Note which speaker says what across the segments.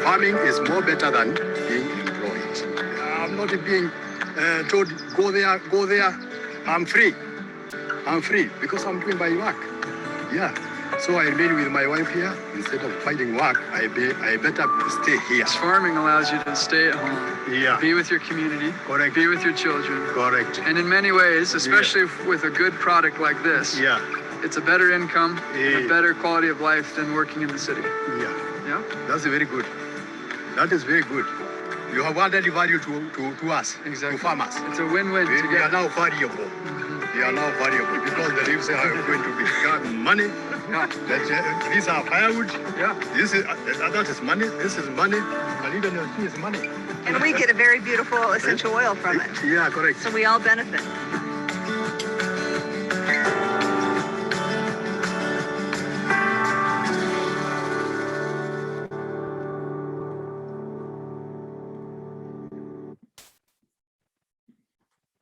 Speaker 1: farming is more better than being employed. I'm not being told, go there. I'm free because I'm doing my work. Yeah. So I remain with my wife here. Instead of finding work, I better stay here.
Speaker 2: Farming allows you to stay at home, be with your community,
Speaker 1: Correct.
Speaker 2: be with your children.
Speaker 1: Correct.
Speaker 2: And in many ways, especially with a good product like this, it's a better income, and a better quality of life than working in the city. Yeah?
Speaker 1: That's very good. That is very good. You have added value to us,
Speaker 2: Exactly.
Speaker 1: to farmers.
Speaker 2: It's a win-win
Speaker 1: We are
Speaker 2: together.
Speaker 1: now valuable. We are now valuable because the leaves are going to become money. These are firewood. This is that is money. This is money. And even the tree is money.
Speaker 3: And we get a very beautiful essential oil from it.
Speaker 1: Yeah, correct.
Speaker 3: So we all benefit.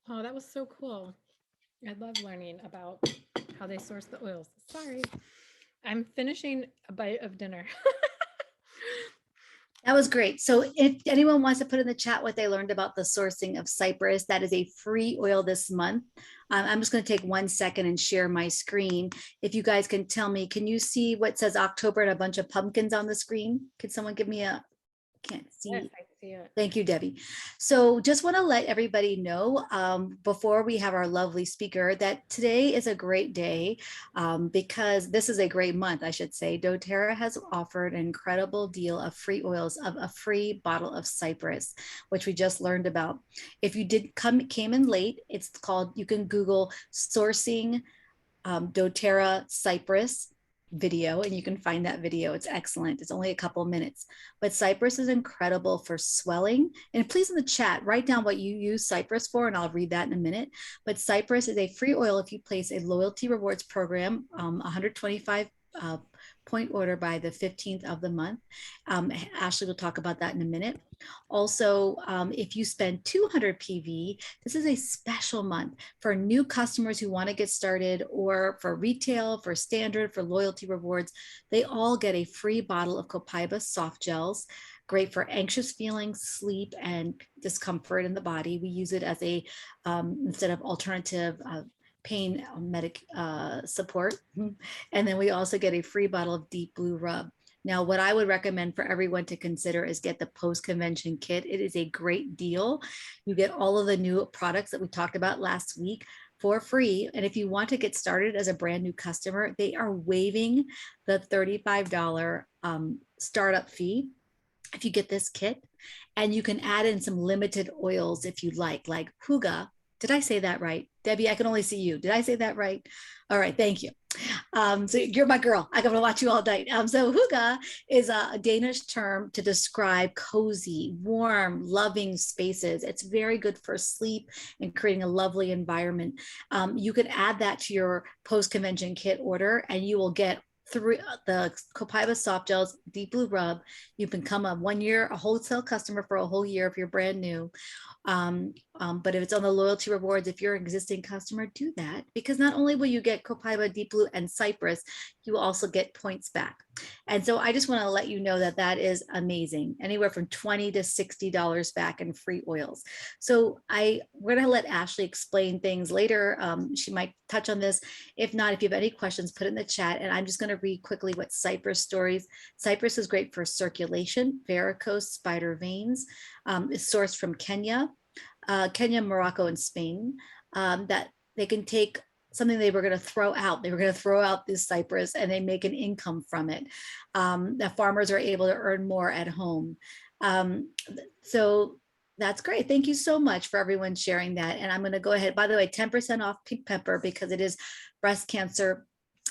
Speaker 4: Oh, that was so cool. I love learning about how they source the oils. Sorry, I'm finishing a bite of dinner.
Speaker 5: That was great. So if anyone wants to put in the chat what they learned about the sourcing of cypress, that is a free oil this month. I'm just going to take 1 second and share my screen. If you guys can tell me, can you see what says October and a bunch of pumpkins on the screen? Could someone give me a, can't see.
Speaker 4: Yes, I see it.
Speaker 5: Thank you, Debbie. So just want to let everybody know before we have our lovely speaker that today is a great day because this is a great month, I should say. doTERRA has offered an incredible deal of free oils of a free bottle of cypress, which we just learned about. If you came in late, it's called, you can Google sourcing doTERRA cypress video and you can find that video. It's excellent. It's only a couple minutes, but cypress is incredible for swelling. And please in the chat, write down what you use cypress for and I'll read that in a minute. But cypress is a free oil if you place a loyalty rewards program, 125 point order by the 15th of the month. Ashley will talk about that in a minute. Also, if you spend 200 PV, this is a special month for new customers who want to get started, or for retail, for standard, for loyalty rewards. They all get a free bottle of Copaiba soft gels, great for anxious feelings, sleep, and discomfort in the body. We use it as a, instead of alternative pain medic support. And then we also get a free bottle of Deep Blue Rub. Now, what I would recommend for everyone to consider is get the post-convention kit. It is a great deal. You get all of the new products that we talked about last week for free. And if you want to get started as a brand new customer, they are waiving the $35 startup fee if you get this kit. And you can add in some limited oils if you like Hygge. Did I say that right? Debbie, I can only see you. Did I say that right? All right, thank you. So you're my girl. I'm gonna watch you all night. So Hygge is a Danish term to describe cozy, warm, loving spaces. It's very good for sleep and creating a lovely environment. You could add that to your post-convention kit order and you will get the Copaiba soft gels, Deep Blue Rub. You can become a wholesale customer for a whole year if you're brand new. But if it's on the loyalty rewards, if you're an existing customer, do that, because not only will you get Copaiba, Deep Blue, and Cypress, you will also get points back. And so I just want to let you know that that is amazing, anywhere from $20 to $60 back in free oils. So we're going to let Ashley explain things later. She might touch on this. If not, if you have any questions, put it in the chat. And I'm just going to read quickly what Cypress stories. Cypress is great for circulation, varicose, spider veins. It's sourced from Kenya, Morocco, and Spain. That they can take something they were going to throw out. They were going to throw out this cypress and they make an income from it. The farmers are able to earn more at home. So that's great. Thank you so much for everyone sharing that. And I'm going to go ahead, by the way, 10% off pink pepper because it is Breast Cancer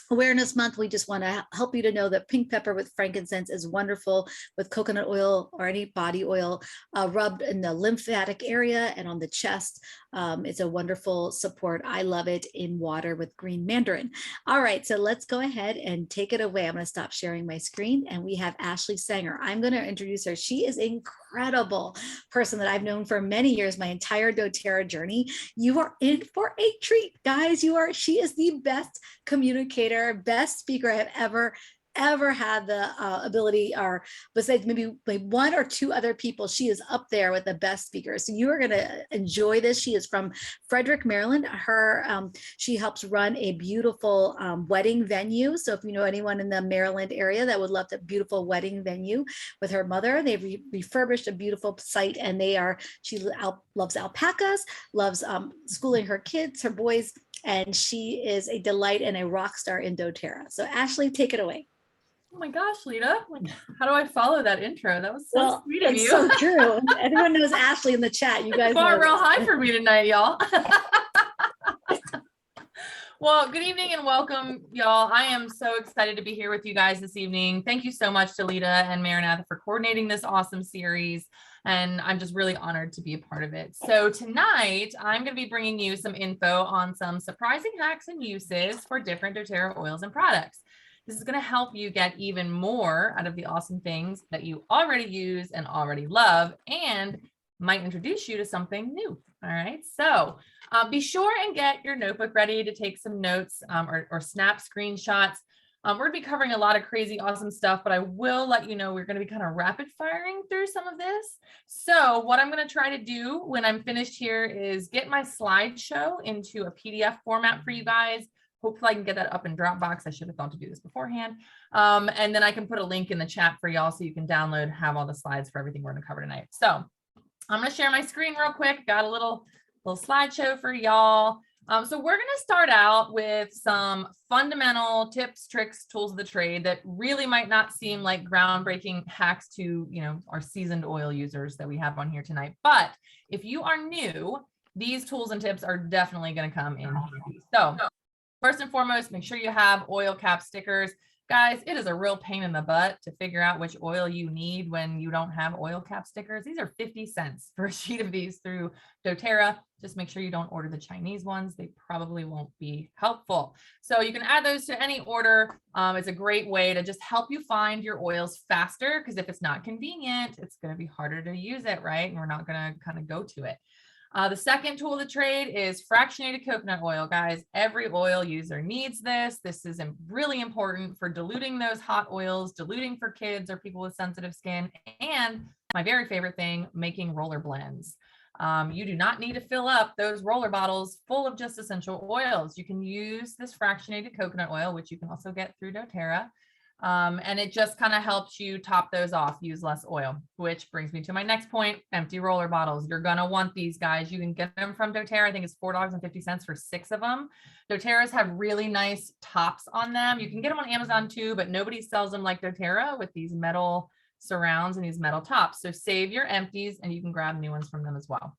Speaker 5: Awareness Month. We just want to help you to know that pink pepper with frankincense is wonderful with coconut oil or any body oil rubbed in the lymphatic area and on the chest. It's a wonderful support. I love it in water with green mandarin. All right, so let's go ahead and take it away. I'm going to stop sharing my screen and we have Ashley Sanger. I'm going to introduce her. She is incredible person that I've known for many years, my entire doTERRA journey. You are in for a treat, guys. She is the best communicator, best speaker I have ever ever had the ability, or besides maybe one or two other people, she is up there with the best speakers. So you are going to enjoy this. She is from Frederick, Maryland. She helps run a beautiful wedding venue. So if you know anyone in the Maryland area that would love a beautiful wedding venue with her mother, they've refurbished a beautiful site, and she loves alpacas, loves schooling her kids, her boys, and she is a delight and a rock star in doTERRA. So Ashley, take it away.
Speaker 6: Oh my gosh, Lita, how do I follow that intro? That was so sweet of you.
Speaker 5: It's so true. Everyone knows Ashley in the chat. You guys
Speaker 6: bar
Speaker 5: know
Speaker 6: real high for me tonight, y'all. Well, good evening and welcome, y'all. I am so excited to be here with you guys this evening. Thank you so much to Lita and Maranatha for coordinating this awesome series. And I'm just really honored to be a part of it. So tonight, I'm going to be bringing you some info on some surprising hacks and uses for different doTERRA oils and products. This is going to help you get even more out of the awesome things that you already use and already love, and might introduce you to something new. All right, so be sure and get your notebook ready to take some notes or snap screenshots. We're going to be covering a lot of crazy, awesome stuff, but I will let you know we're going to be kind of rapid firing through some of this. So what I'm going to try to do when I'm finished here is get my slideshow into a PDF format for you guys. Hopefully I can get that up in Dropbox. I should have thought to do this beforehand. And then I can put a link in the chat for y'all so you can download, have all the slides for everything we're going to cover tonight. So I'm going to share my screen real quick. Got a little slideshow for y'all. So we're going to start out with some fundamental tips, tricks, tools of the trade that really might not seem like groundbreaking hacks to, our seasoned oil users that we have on here tonight. But if you are new, these tools and tips are definitely going to come in handy. So first and foremost, make sure you have oil cap stickers. Guys, it is a real pain in the butt to figure out which oil you need when you don't have oil cap stickers. These are 50 cents for a sheet of these through doTERRA. Just make sure you don't order the Chinese ones. They probably won't be helpful. So you can add those to any order. It's a great way to just help you find your oils faster, because if it's not convenient, it's going to be harder to use it, right? And we're not going to kind of go to it. The second tool of the trade is fractionated coconut oil, guys. Every oil user needs this. This is really important for diluting those hot oils, diluting for kids or people with sensitive skin, and my very favorite thing, making roller blends. You do not need to fill up those roller bottles full of just essential oils. You can use this fractionated coconut oil, which you can also get through doTERRA. And it just kind of helps you top those off, use less oil, which brings me to my next point, empty roller bottles. You're going to want these, guys. You can get them from doTERRA. I think it's $4.50 for 6 of them. doTERRA's have really nice tops on them. You can get them on Amazon too, but nobody sells them like doTERRA with these metal surrounds and these metal tops. So save your empties and you can grab new ones from them as well.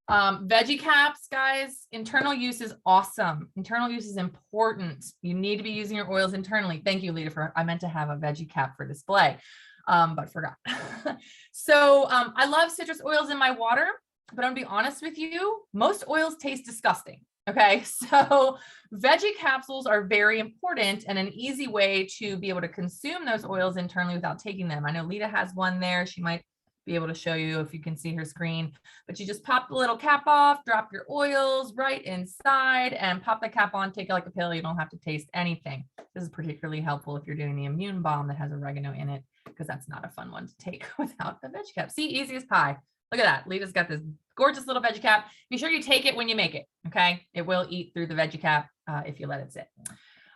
Speaker 6: Veggie caps, guys, internal use is awesome. Internal use is important. You need to be using your oils internally. Thank you, Lita, I meant to have a veggie cap for display, but forgot. So I love citrus oils in my water, but I'm gonna be honest with you, most oils taste disgusting. Okay, so veggie capsules are very important and an easy way to be able to consume those oils internally without taking them. I know Lita has one there. She might be able to show you if you can see her screen, but you just pop the little cap off, drop your oils right inside and pop the cap on, take it like a pill. You don't have to taste anything. This is particularly helpful if you're doing the immune balm that has oregano in it, because that's not a fun one to take without the veggie cap. See, easy as pie. Look at that. Lita's got this gorgeous little veggie cap. Be sure you take it when you make it. Okay. It will eat through the veggie cap if you let it sit.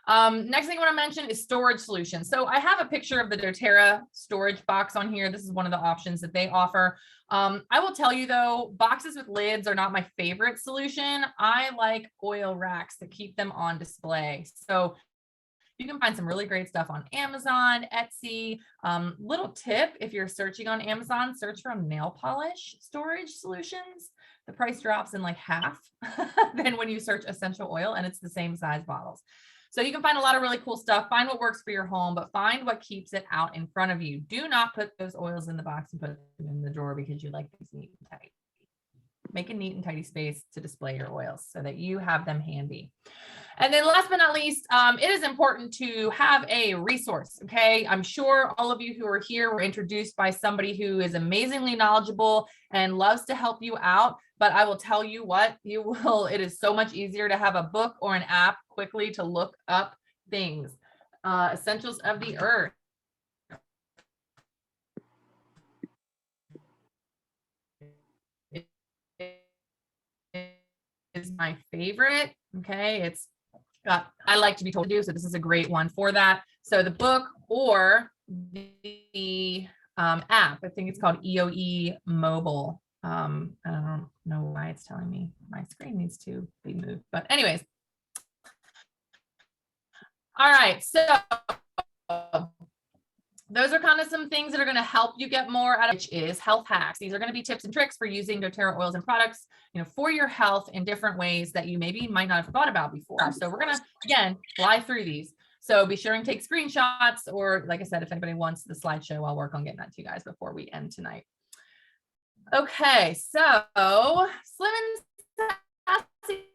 Speaker 6: Next thing I want to mention is storage solutions. So I have a picture of the doTERRA storage box on here. This is one of the options that they offer. I will tell you though, boxes with lids are not my favorite solution. I like oil racks that keep them on display. So you can find some really great stuff on Amazon, Etsy. Little tip, if you're searching on Amazon, search for nail polish storage solutions. The price drops in like half than when you search essential oil, and it's the same size bottles. So you can find a lot of really cool stuff. Find what works for your home, but find what keeps it out in front of you. Do not put those oils in the box and put them in the drawer because you like these neat and tidy. Make a neat and tidy space to display your oils so that you have them handy. And then last but not least, it is important to have a resource, okay? I'm sure all of you who are here were introduced by somebody who is amazingly knowledgeable and loves to help you out, but I will tell you what, it is so much easier to have a book or an app quickly to look up things. Essentials of the Earth. Is my favorite. Okay, it's got, I like to be told to do, so this is a great one for that. So the book or the app, I think it's called EOE Mobile. I don't know why it's telling me my screen needs to be moved, but anyways. All right, so those are kind of some things that are going to help you get more out of, which is health hacks. These are going to be tips and tricks for using doTERRA oils and products, for your health in different ways that you maybe might not have thought about before. So we're going to, again, fly through these. So be sure and take screenshots, or like I said, if anybody wants the slideshow, I'll work on getting that to you guys before we end tonight. Okay, so Slim and Sassy.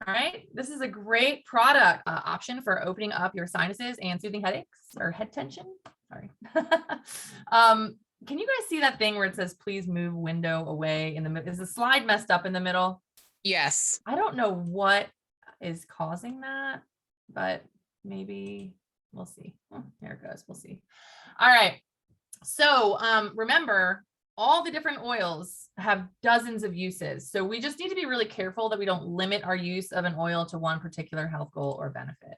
Speaker 6: All right, this is a great product option for opening up your sinuses and soothing headaches or head tension. Sorry. Can you guys see that thing where it says, please move window away in the middle? Is the slide messed up in the middle?
Speaker 7: Yes.
Speaker 6: I don't know what is causing that, but maybe we'll see. Oh, there it goes. We'll see. All right. So remember, all the different oils have dozens of uses. So we just need to be really careful that we don't limit our use of an oil to one particular health goal or benefit.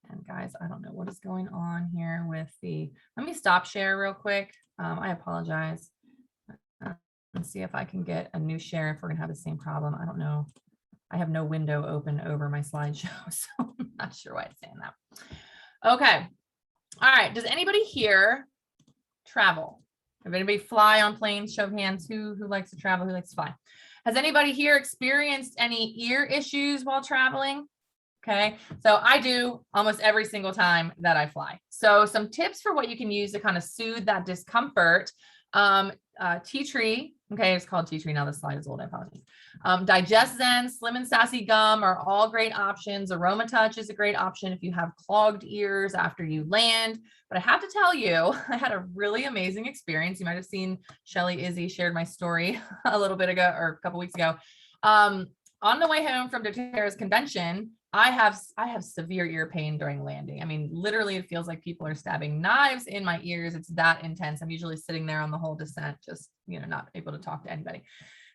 Speaker 6: And guys, I don't know what is going on here with the, let me stop share real quick. I apologize. Let's see if I can get a new share if we're gonna have the same problem. I don't know. I have no window open over my slideshow, so I'm not sure why it's saying that. Okay. All right. Does anybody here travel? If anybody fly on planes, show of hands, who likes to travel, who likes to fly? Has anybody here experienced any ear issues while traveling? Okay, so I do almost every single time that I fly. So some tips for what you can use to kind of soothe that discomfort. Tea tree, okay, it's called tea tree now, the slide is old, I apologize. Digest Zen, Slim and Sassy gum are all great options. Aroma Touch is a great option if you have clogged ears after you land. But I have to tell you, I had a really amazing experience. You might have seen Shelly Izzy shared my story a little bit ago, or a couple weeks ago. On the way home from doTERRA's convention, I have severe ear pain during landing. I mean, literally it feels like people are stabbing knives in my ears. It's that intense. I'm usually sitting there on the whole descent, just, not able to talk to anybody.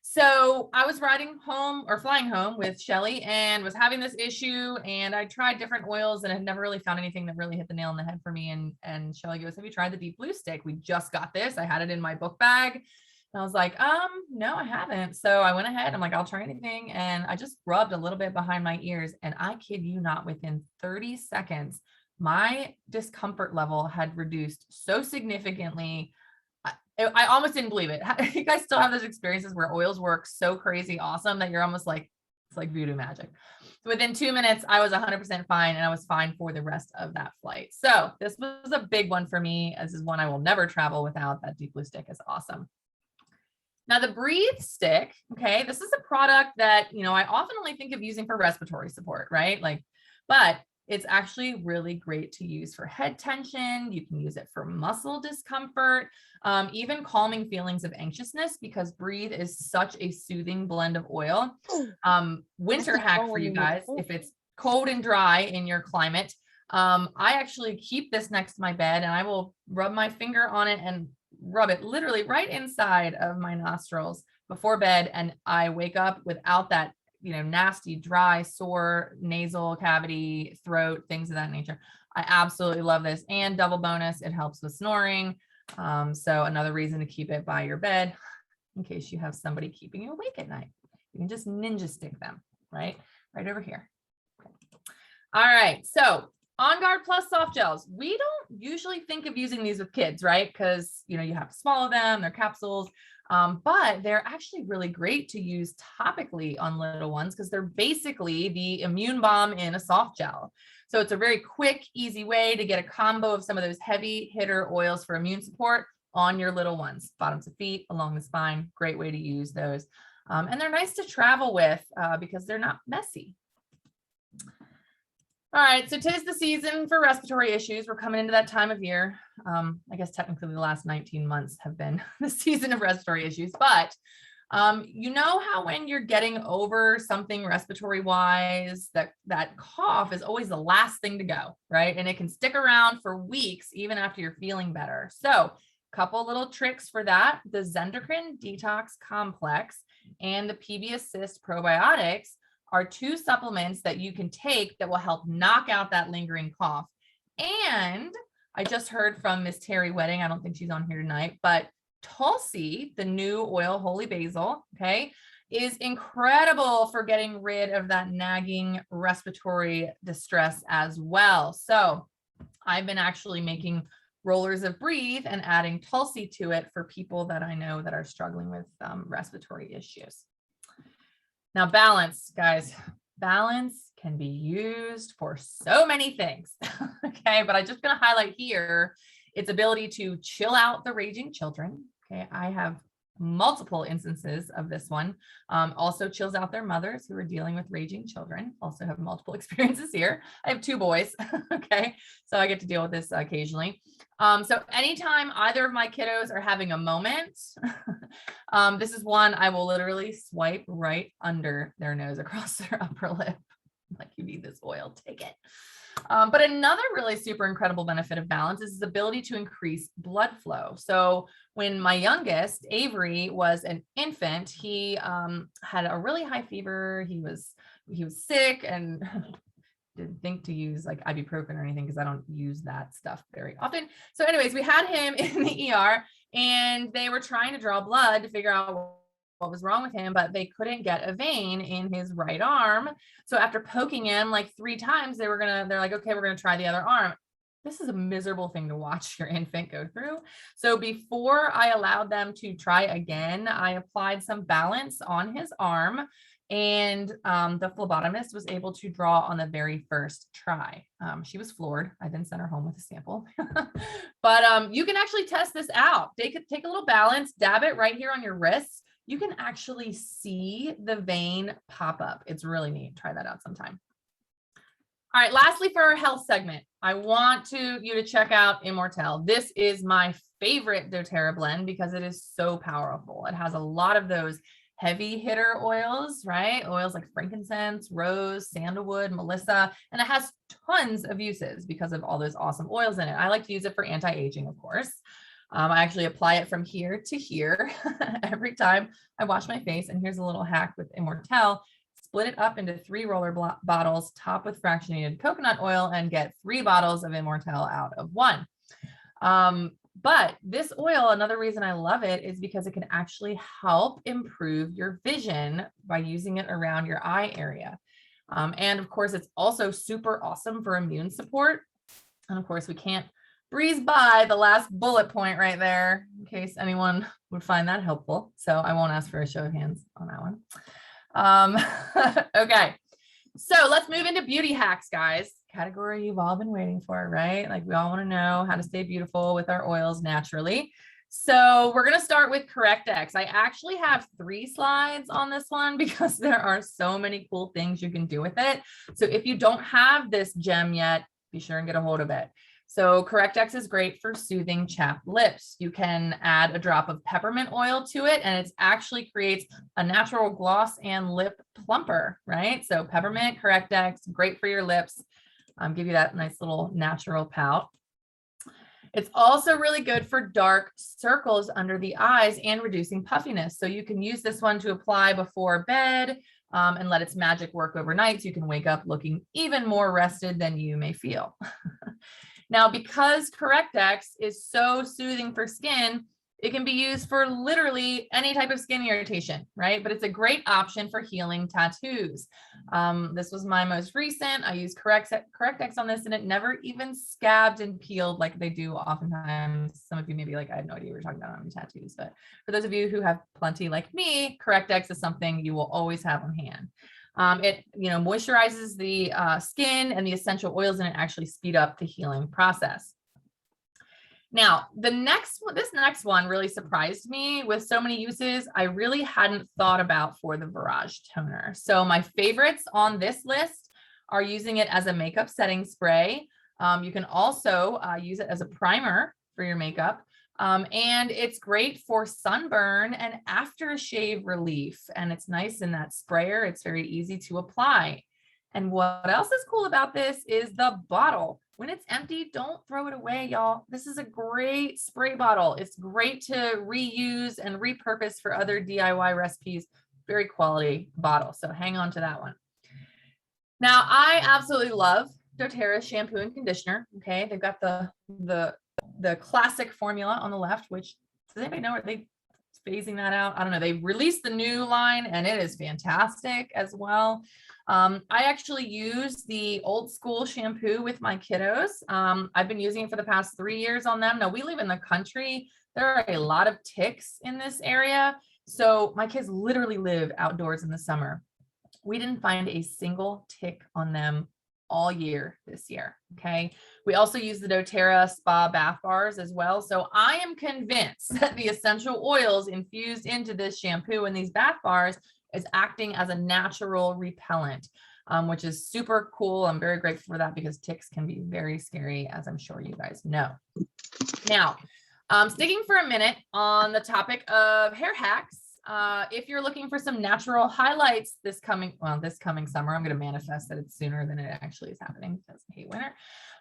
Speaker 6: So I was riding home or flying home with Shelly and was having this issue, and I tried different oils and had never really found anything that really hit the nail on the head for me. And Shelly goes, have you tried the Deep Blue Stick? We just got this. I had it in my book bag. And I was like, no, I haven't. So I went ahead. I'm like, I'll try anything. And I just rubbed a little bit behind my ears. And I kid you not, within 30 seconds, my discomfort level had reduced so significantly. I almost didn't believe it. You guys still have those experiences where oils work so crazy awesome that you're almost like, it's like voodoo magic. So within 2 minutes, I was 100% fine, and I was fine for the rest of that flight. So this was a big one for me. This is one I will never travel without. That Deep Blue Stick is awesome. Now the Breathe Stick, okay, this is a product that, I often only think of using for respiratory support, right? But it's actually really great to use for head tension. You can use it for muscle discomfort, even calming feelings of anxiousness, because Breathe is such a soothing blend of oil. Winter hack for you guys, if it's cold and dry in your climate, I actually keep this next to my bed, and I will rub my finger on it and rub it literally right inside of my nostrils before bed, and I wake up without that, nasty, dry, sore nasal cavity, throat, things of that nature. I absolutely love this. And double bonus, it helps with snoring. So another reason to keep it by your bed in case you have somebody keeping you awake at night. You can just ninja stick them right over here. Okay. All right, so On Guard Plus soft gels. We don't usually think of using these with kids, right? Because, you have to swallow them, they're capsules, but they're actually really great to use topically on little ones because they're basically the immune bomb in a soft gel. So it's a very quick, easy way to get a combo of some of those heavy hitter oils for immune support on your little ones, bottoms of feet, along the spine. Great way to use those. And they're nice to travel with because they're not messy. All right, so 'tis the season for respiratory issues. We're coming into that time of year. I guess technically the last 19 months have been the season of respiratory issues, but you know how when you're getting over something respiratory wise, that cough is always the last thing to go, right? And it can stick around for weeks even after you're feeling better. So couple little tricks for that: the Zendocrine Detox Complex and the PB Assist Probiotics are two supplements that you can take that will help knock out that lingering cough. And I just heard from Miss Terry Wedding, I don't think she's on here tonight, but Tulsi, the new oil holy basil, okay, is incredible for getting rid of that nagging respiratory distress as well. So I've been actually making rollers of Breathe and adding Tulsi to it for people that I know that are struggling with respiratory issues. Now, balance, guys, balance can be used for so many things. Okay, but I'm just going to highlight here its ability to chill out the raging children. Okay, I have multiple instances of this one. Also chills out their mothers who are dealing with raging children. Also have multiple experiences here. I have 2 boys. Okay, so I get to deal with this occasionally. So anytime either of my kiddos are having a moment, this is one I will literally swipe right under their nose across their upper lip. Like, you need this oil, take it. But another really super incredible benefit of balance is his ability to increase blood flow. So when my youngest, Avery, was an infant, he had a really high fever. He was sick and didn't think to use like ibuprofen or anything because I don't use that stuff very often. So anyways, we had him in the ER and they were trying to draw blood to figure out what was wrong with him, but they couldn't get a vein in his right arm. So after poking him like 3 times, they're like, okay, we're going to try the other arm. This is a miserable thing to watch your infant go through. So before I allowed them to try again, I applied some balance on his arm, and the phlebotomist was able to draw on the very first try. She was floored. I then sent her home with a sample. But you can actually test this out. Take a little balance, dab it right here on your wrists. You can actually see the vein pop up. It's really neat. Try that out sometime. All right, lastly for our health segment, I want you to check out Immortelle. This is my favorite doTERRA blend because it is so powerful. It has a lot of those heavy hitter oils, right? Oils like frankincense, rose, sandalwood, melissa, and it has tons of uses because of all those awesome oils in it. I like to use it for anti-aging, of course. I actually apply it from here to here every time I wash my face. And here's a little hack with Immortelle. Split it up into 3 roller bottles, top with fractionated coconut oil, and get 3 bottles of Immortelle out of 1. But this oil, another reason I love it is because it can actually help improve your vision by using it around your eye area. And of course, it's also super awesome for immune support. And of course, we can't breeze by the last bullet point right there in case anyone would find that helpful. So I won't ask for a show of hands on that one. Okay, so let's move into beauty hacks, guys. Category you've all been waiting for, right? Like, we all want to know how to stay beautiful with our oils naturally. So we're going to start with CorrectX. I actually have 3 slides on this one because there are so many cool things you can do with it. So if you don't have this gem yet, be sure and get a hold of it. So CorrectX is great for soothing chapped lips. You can add a drop of peppermint oil to it, and it actually creates a natural gloss and lip plumper, right? So peppermint, CorrectX, great for your lips. Give you that nice little natural pout. It's also really good for dark circles under the eyes and reducing puffiness. So you can use this one to apply before bed and let its magic work overnight. So you can wake up looking even more rested than you may feel. Now, because CorrectX is so soothing for skin, it can be used for literally any type of skin irritation, right? But it's a great option for healing tattoos. This was my most recent. I used CorrectX on this and it never even scabbed and peeled like they do oftentimes. Some of you may be like, I have no idea what you're talking about on tattoos. But for those of you who have plenty like me, CorrectX is something you will always have on hand. It moisturizes the skin, and the essential oils in it actually speed up the healing process. Now, this next one really surprised me with so many uses I really hadn't thought about for the Virage toner. So my favorites on this list are using it as a makeup setting spray. You can also use it as a primer for your makeup. And it's great for sunburn and aftershave relief. And it's nice in that sprayer. It's very easy to apply. And what else is cool about this is the bottle. When it's empty, don't throw it away, y'all. This is a great spray bottle. It's great to reuse and repurpose for other DIY recipes. Very quality bottle. So hang on to that one. Now, I absolutely love doTERRA shampoo and conditioner. Okay, they've got the classic formula on the left, which does anybody know, are they phasing that out? I don't know. They released the new line and it is fantastic as well. I actually use the old school shampoo with my kiddos. I've been using it for the past 3 years on them. Now we live in the country. There are a lot of ticks in this area. So my kids literally live outdoors in the summer. We didn't find a single tick on them all year this year. Okay. We also use the doTERRA spa bath bars as well. So I am convinced that the essential oils infused into this shampoo and these bath bars is acting as a natural repellent, which is super cool. I'm very grateful for that because ticks can be very scary, as I'm sure you guys know. Now, sticking for a minute on the topic of hair hacks, if you're looking for some natural highlights this coming summer, I'm going to manifest that it's sooner than it actually is happening because I hate winter.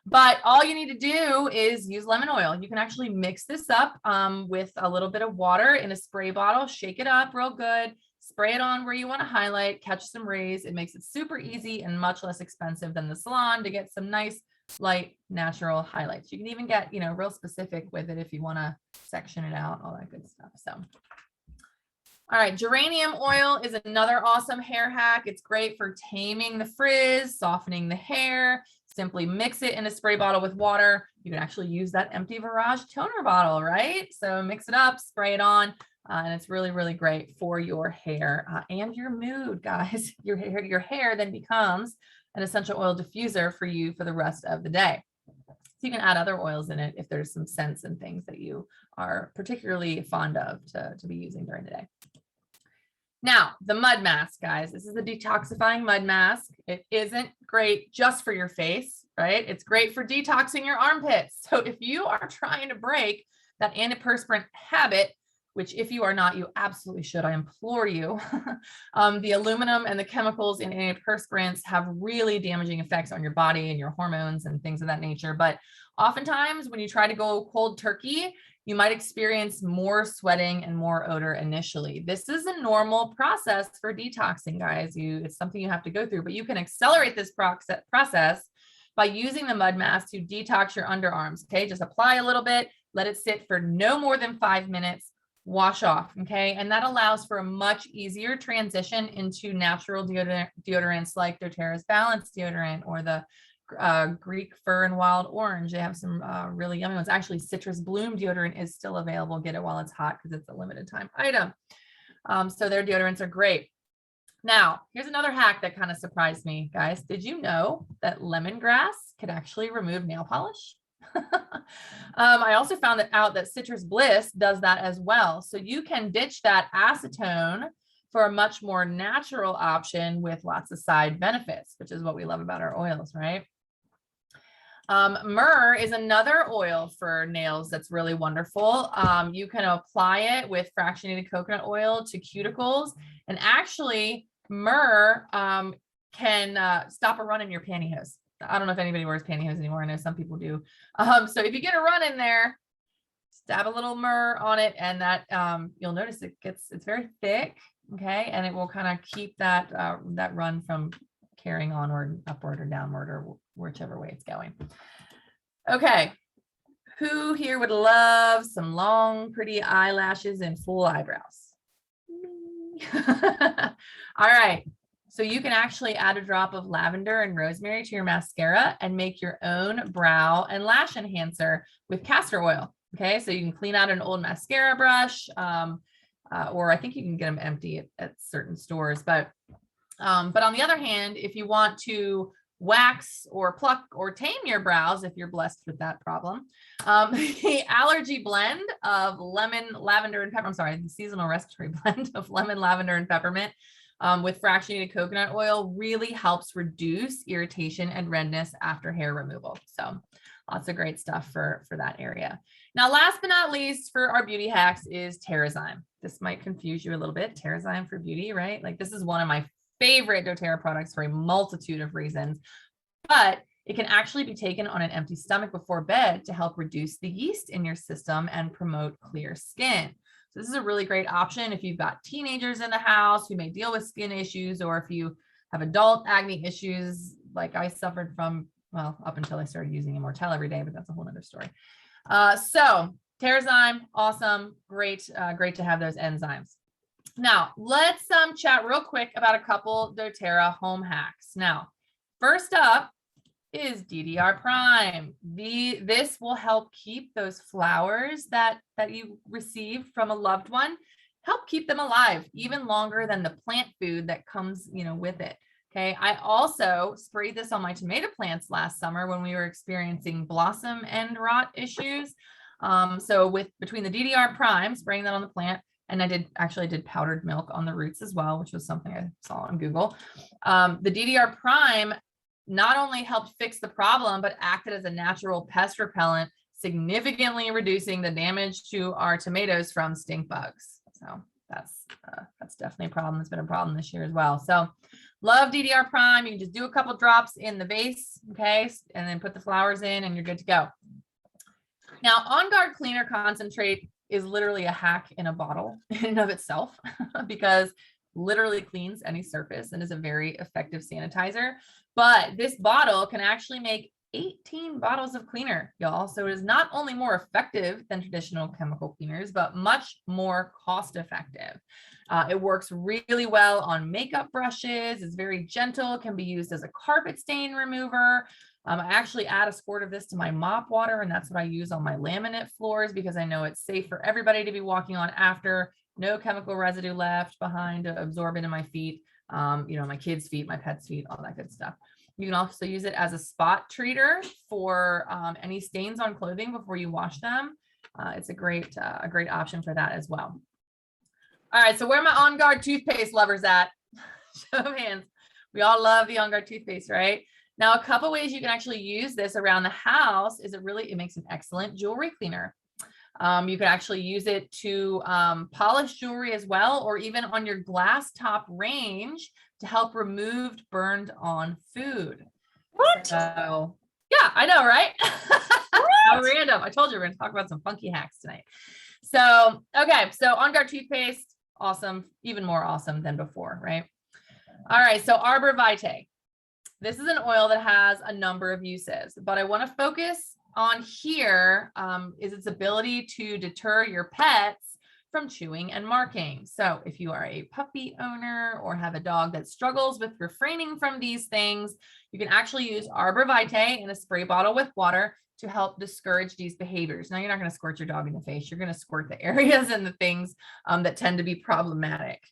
Speaker 6: But all you need to do is use lemon oil. You can actually mix this up with a little bit of water in a spray bottle, shake it up real good, spray it on where you want to highlight, catch some rays. It makes it super easy and much less expensive than the salon to get some nice, light, natural highlights. You can even get, real specific with it if you want to section it out, all that good stuff. So, all right, geranium oil is another awesome hair hack. It's great for taming the frizz, softening the hair. Simply mix it in a spray bottle with water. You can actually use that empty Virage toner bottle, right? So mix it up, spray it on, and it's really, really great for your hair and your mood, guys. Your hair then becomes an essential oil diffuser for you for the rest of the day. So you can add other oils in it if there's some scents and things that you are particularly fond of to be using during the day. Now, the mud mask, guys. This is a detoxifying mud mask. It isn't great just for your face, right? It's great for detoxing your armpits. So if you are trying to break that antiperspirant habit, which if you are not, you absolutely should, I implore you. The aluminum and the chemicals in antiperspirants have really damaging effects on your body and your hormones and things of that nature. But oftentimes when you try to go cold turkey, you might experience more sweating and more odor initially. This is a normal process for detoxing, guys. It's something you have to go through, but you can accelerate this process by using the mud mask to detox your underarms. Okay, just apply a little bit, let it sit for no more than 5 minutes, wash off. Okay, and that allows for a much easier transition into natural deodorants like doTERRA's Balance deodorant or the Greek Fir and Wild Orange. They have some really yummy ones. Actually, Citrus Bloom deodorant is still available. Get it while it's hot because it's a limited time item. So their deodorants are great. Now, here's another hack that kind of surprised me, guys. Did you know that lemongrass could actually remove nail polish? I also found out that Citrus Bliss does that as well. So you can ditch that acetone for a much more natural option with lots of side benefits, which is what we love about our oils, right? Myrrh is another oil for nails that's really wonderful. You can apply it with fractionated coconut oil to cuticles, and actually myrrh can stop a run in your pantyhose. I don't know if anybody wears pantyhose anymore. I know some people do. So if you get a run in there, stab a little myrrh on it, and that you'll notice it's very thick, okay, and it will kind of keep that that run from carrying onward, upward, or downward, or whichever way it's going. Okay, who here would love some long, pretty eyelashes and full eyebrows? All right. So you can actually add a drop of lavender and rosemary to your mascara and make your own brow and lash enhancer with castor oil. Okay, so you can clean out an old mascara brush, or I think you can get them empty at certain stores. But on the other hand, if you want to wax or pluck or tame your brows, if you're blessed with that problem, the allergy blend of lemon, lavender, and peppermint, the seasonal respiratory blend of lemon, lavender, and peppermint with fractionated coconut oil really helps reduce irritation and redness after hair removal. So lots of great stuff for that area. Now, last but not least for our beauty hacks is Terrazyme. This might confuse you a little bit. Terrazyme for beauty, right? Like this is one of my favorite doTERRA products for a multitude of reasons, but it can actually be taken on an empty stomach before bed to help reduce the yeast in your system and promote clear skin. So this is a really great option if you've got teenagers in the house who may deal with skin issues, or if you have adult acne issues like I suffered from, well, up until I started using Immortelle every day, but that's a whole nother story. So Terrazyme, awesome, great to have those enzymes. Now let's chat real quick about a couple doTERRA home hacks. Now, first up is DDR Prime. This will help keep those flowers that you received from a loved one, help keep them alive even longer than the plant food that comes, with it. Okay. I also sprayed this on my tomato plants last summer when we were experiencing blossom end rot issues. So between the DDR Prime, spraying that on the plant, and I did powdered milk on the roots as well, which was something I saw on Google. The DDR Prime not only helped fix the problem, but acted as a natural pest repellent, significantly reducing the damage to our tomatoes from stink bugs. So that's definitely a problem. It's been a problem this year as well. So love DDR Prime. You can just do a couple drops in the vase, okay, and then put the flowers in and you're good to go. Now, On Guard Cleaner Concentrate is literally a hack in a bottle in and of itself because literally cleans any surface and is a very effective sanitizer. But this bottle can actually make 18 bottles of cleaner, y'all. So it is not only more effective than traditional chemical cleaners, but much more cost effective. It works really well on makeup brushes. It's very gentle, can be used as a carpet stain remover. I actually add a squirt of this to my mop water, and that's what I use on my laminate floors because I know it's safe for everybody to be walking on after. No chemical residue left behind to absorb into my feet, my kids' feet, my pets' feet, all that good stuff. You can also use it as a spot treater for any stains on clothing before you wash them. It's a great option for that as well. All right, so where are my On Guard toothpaste lovers at? Show of hands. We all love the On Guard toothpaste, right? Now, a couple ways you can actually use this around the house is it makes an excellent jewelry cleaner. You can actually use it to polish jewelry as well, or even on your glass top range to help remove burned on food. What? So, yeah, I know, right? How random. I told you we're going to talk about some funky hacks tonight. So, okay. So On Guard toothpaste, awesome. Even more awesome than before, right? All right. So Arbor Vitae. This is an oil that has a number of uses, but I want to focus on here is its ability to deter your pets from chewing and marking. So if you are a puppy owner or have a dog that struggles with refraining from these things, you can actually use Arbor Vitae in a spray bottle with water to help discourage these behaviors. Now, you're not going to squirt your dog in the face. You're going to squirt the areas and the things that tend to be problematic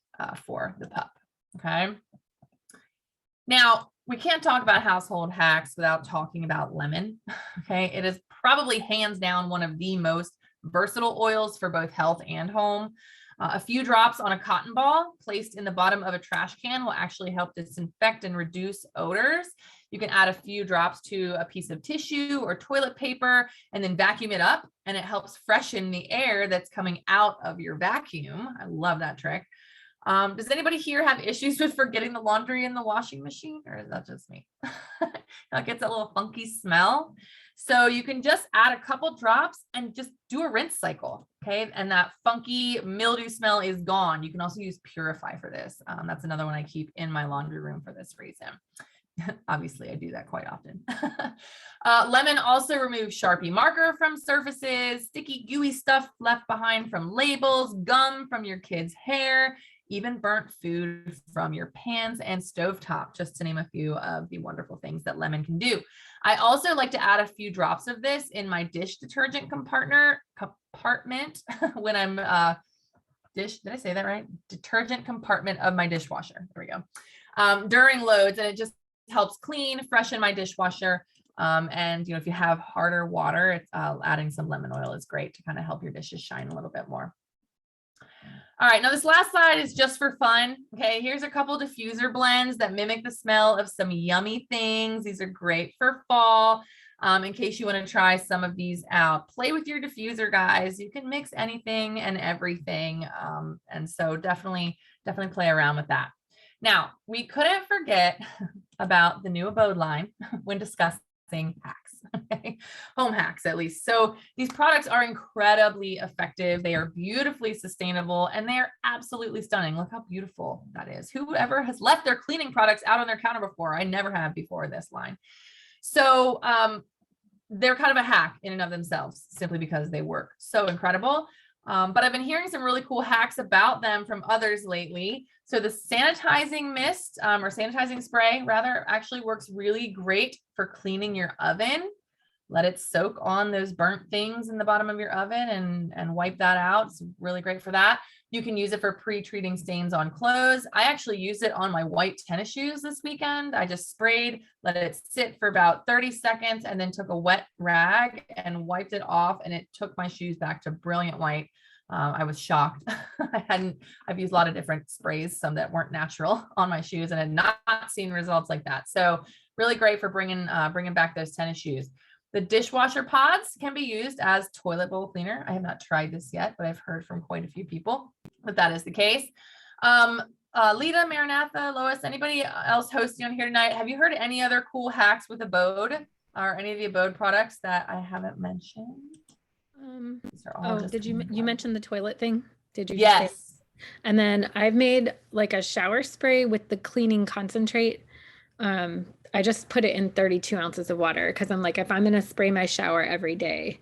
Speaker 6: for the pup. Okay. Now, we can't talk about household hacks without talking about lemon. Okay. It is probably hands down one of the most versatile oils for both health and home. A few drops on a cotton ball placed in the bottom of a trash can will actually help disinfect and reduce odors. You can add a few drops to a piece of tissue or toilet paper and then vacuum it up, and it helps freshen the air that's coming out of your vacuum. I love that trick. Does anybody here have issues with forgetting the laundry in the washing machine, or is that just me? It gets a little funky smell. So you can just add a couple drops and just do a rinse cycle, okay? And that funky mildew smell is gone. You can also use Purify for this. That's another one I keep in my laundry room for this reason. Obviously, I do that quite often. Lemon also removes Sharpie marker from surfaces, sticky gooey stuff left behind from labels, gum from your kids' hair, even burnt food from your pans and stovetop, just to name a few of the wonderful things that lemon can do. I also like to add a few drops of this in my dish detergent compartment when I'm did I say that right? Detergent compartment of my dishwasher. There we go. During loads, and it just helps clean, freshen my dishwasher. And if you have harder water, adding some lemon oil is great to kind of help your dishes shine a little bit more. All right, now this last slide is just for fun. Okay, here's a couple diffuser blends that mimic the smell of some yummy things. These are great for fall. In case you want to try some of these out, play with your diffuser, guys. You can mix anything and everything. And so definitely play around with that. Now, we couldn't forget about the new Abode line when discussing hacks, okay? Home hacks at least. So these products are incredibly effective. They are beautifully sustainable and they are absolutely stunning. Look how beautiful that is. Whoever has left their cleaning products out on their counter before? I never have before this line. So they're kind of a hack in and of themselves simply because they work so incredible. But I've been hearing some really cool hacks about them from others lately. So the sanitizing mist or sanitizing spray rather actually works really great for cleaning your oven. Let it soak on those burnt things in the bottom of your oven and wipe that out. It's really great for that. You can use it for pre-treating stains on clothes. I actually used it on my white tennis shoes this weekend. I just sprayed, let it sit for about 30 seconds and then took a wet rag and wiped it off, and it took my shoes back to brilliant white. I was shocked. I've used a lot of different sprays, some that weren't natural on my shoes, and had not seen results like that. So really great for bringing back those tennis shoes. The dishwasher pods can be used as toilet bowl cleaner. I have not tried this yet, but I've heard from quite a few people that is the case. Lita, Maranatha, Lois, anybody else hosting on here tonight? Have you heard any other cool hacks with Abode or any of the Abode products that I haven't mentioned?
Speaker 4: Did you mention the toilet thing? Did you?
Speaker 6: Yes.
Speaker 4: And then I've made like a shower spray with the cleaning concentrate. I just put it in 32 ounces of water because I'm like, if I'm going to spray my shower every day,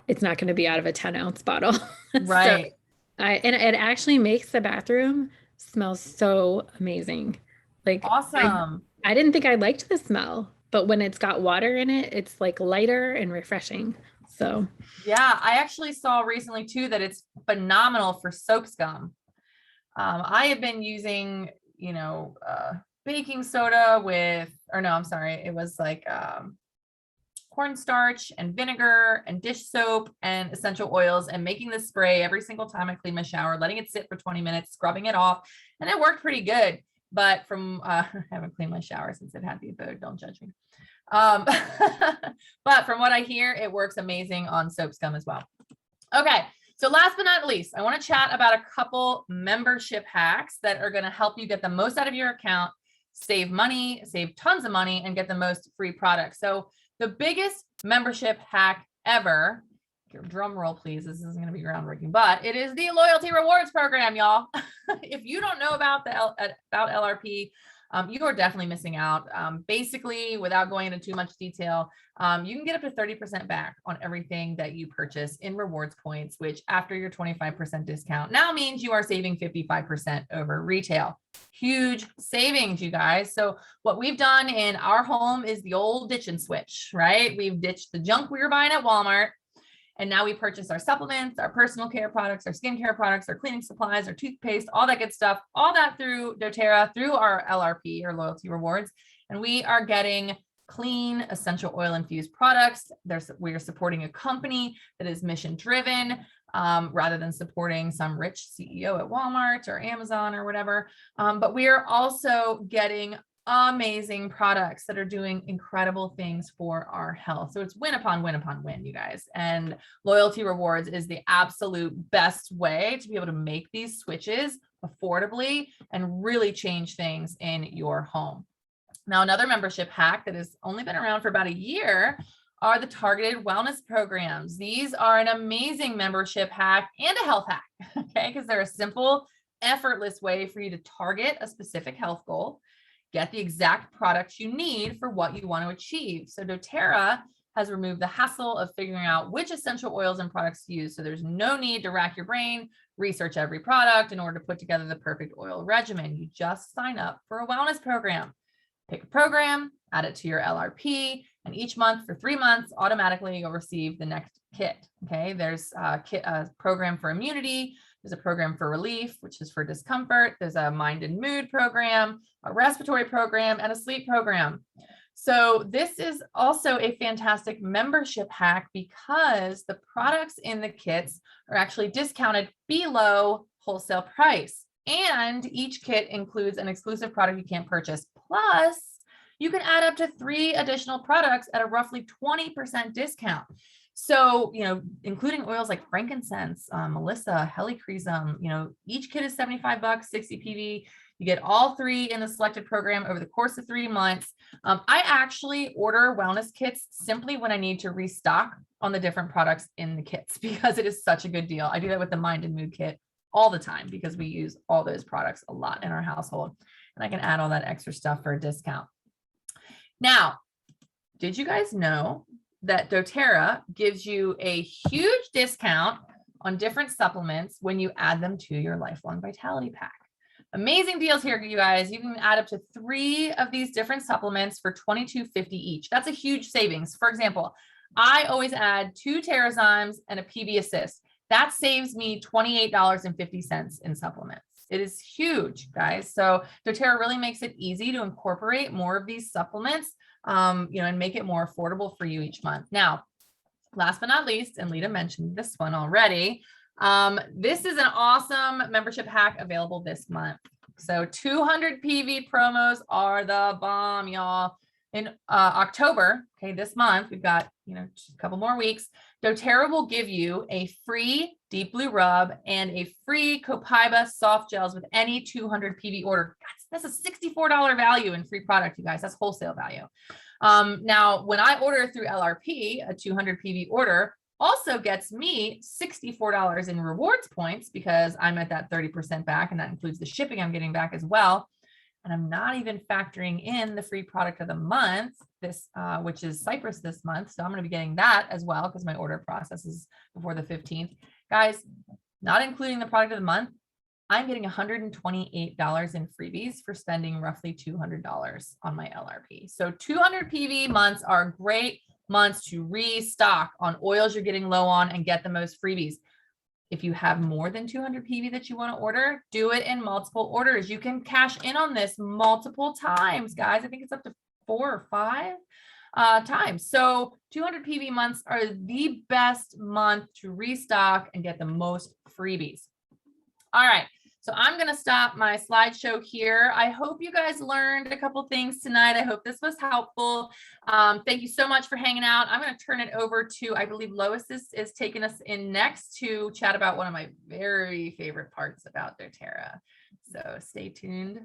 Speaker 4: it's not going to be out of a 10-ounce bottle.
Speaker 6: Right.
Speaker 4: So and it actually makes the bathroom smell so amazing. Like
Speaker 6: awesome.
Speaker 4: I didn't think I liked the smell, but when it's got water in it, it's like lighter and refreshing. So
Speaker 6: yeah, I actually saw recently too that it's phenomenal for soap scum. I have been using, baking soda it was like cornstarch and vinegar and dish soap and essential oils, and making this spray every single time I clean my shower, letting it sit for 20 minutes, scrubbing it off, and it worked pretty good. But I haven't cleaned my shower since it had the Abode, don't judge me. But from what I hear, it works amazing on soap scum as well. Okay. So last but not least, I want to chat about a couple membership hacks that are going to help you get the most out of your account, save money, save tons of money, and get the most free products. So the biggest membership hack ever, drum roll please, this isn't going to be groundbreaking, but it is the loyalty rewards program, y'all. If you don't know about LRP, you are definitely missing out. Basically, without going into too much detail, you can get up to 30% back on everything that you purchase in rewards points, which after your 25% discount now means you are saving 55% over retail. Huge savings, you guys. So what we've done in our home is the old ditch and switch, right? We've ditched the junk we were buying at Walmart. And now we purchase our supplements, our personal care products, our skincare products, our cleaning supplies, our toothpaste, all that good stuff, all that through doTERRA, through our LRP or loyalty rewards. And we are getting clean, essential oil infused products. We are supporting a company that is mission driven rather than supporting some rich CEO at Walmart or Amazon or whatever. But we are also getting amazing products that are doing incredible things for our health. So it's win upon win upon win, you guys. And loyalty rewards is the absolute best way to be able to make these switches affordably and really change things in your home. Now, another membership hack that has only been around for about a year are the targeted wellness programs. These are an amazing membership hack and a health hack, okay? Because they're a simple, effortless way for you to target a specific health goal, get the exact products you need for what you want to achieve. So doTERRA has removed the hassle of figuring out which essential oils and products to use. So there's no need to rack your brain, research every product in order to put together the perfect oil regimen. You just sign up for a wellness program. Pick a program, add it to your LRP, and each month for 3 months, automatically you'll receive the next kit. Okay, there's a program for immunity. There's a program for relief, which is for discomfort. There's a mind and mood program, a respiratory program, and a sleep program. So this is also a fantastic membership hack because the products in the kits are actually discounted below wholesale price. And each kit includes an exclusive product you can't purchase. Plus, you can add up to 3 additional products at a roughly 20% discount. So, including oils like frankincense, melissa, helichrysum, each kit is $75, 60 PV. You get all 3 in the selected program over the course of 3 months. I actually order wellness kits simply when I need to restock on the different products in the kits because it is such a good deal. I do that with the Mind and Mood kit all the time because we use all those products a lot in our household, and I can add all that extra stuff for a discount. Now, did you guys know that doTERRA gives you a huge discount on different supplements when you add them to your Lifelong Vitality Pack? Amazing deals here, you guys. You can add up to 3 of these different supplements for $22.50 each. That's a huge savings. For example, I always add 2 Terrazymes and a PB Assist. That saves me $28.50 in supplements. It is huge, guys. So doTERRA really makes it easy to incorporate more of these supplements, and make it more affordable for you each month. Now, last but not least, and Lita mentioned this one already, this is an awesome membership hack available this month. So 200 PV promos are the bomb, y'all. In October, okay, this month, we've got, just a couple more weeks, doTERRA will give you a free Deep Blue Rub and a free Copaiba soft gels with any 200 PV order. That's a $64 value in free product, you guys. That's wholesale value. Now, when I order through LRP, a 200 PV order also gets me $64 in rewards points because I'm at that 30% back, and that includes the shipping I'm getting back as well. And I'm not even factoring in the free product of the month, which is Cypress this month. So I'm going to be getting that as well because my order processes before the 15th. Guys, not including the product of the month, I'm getting $128 in freebies for spending roughly $200 on my LRP. So 200 PV months are great months to restock on oils you're getting low on and get the most freebies. If you have more than 200 PV that you want to order, do it in multiple orders. You can cash in on this multiple times, guys. I think it's up to 4 or 5 times. So 200 PV months are the best month to restock and get the most freebies. All right. So I'm going to stop my slideshow here. I hope you guys learned a couple things tonight. I hope this was helpful. Thank you so much for hanging out. I'm going to turn it over to, I believe Lois is taking us in next to chat about one of my very favorite parts about doTERRA. So stay tuned.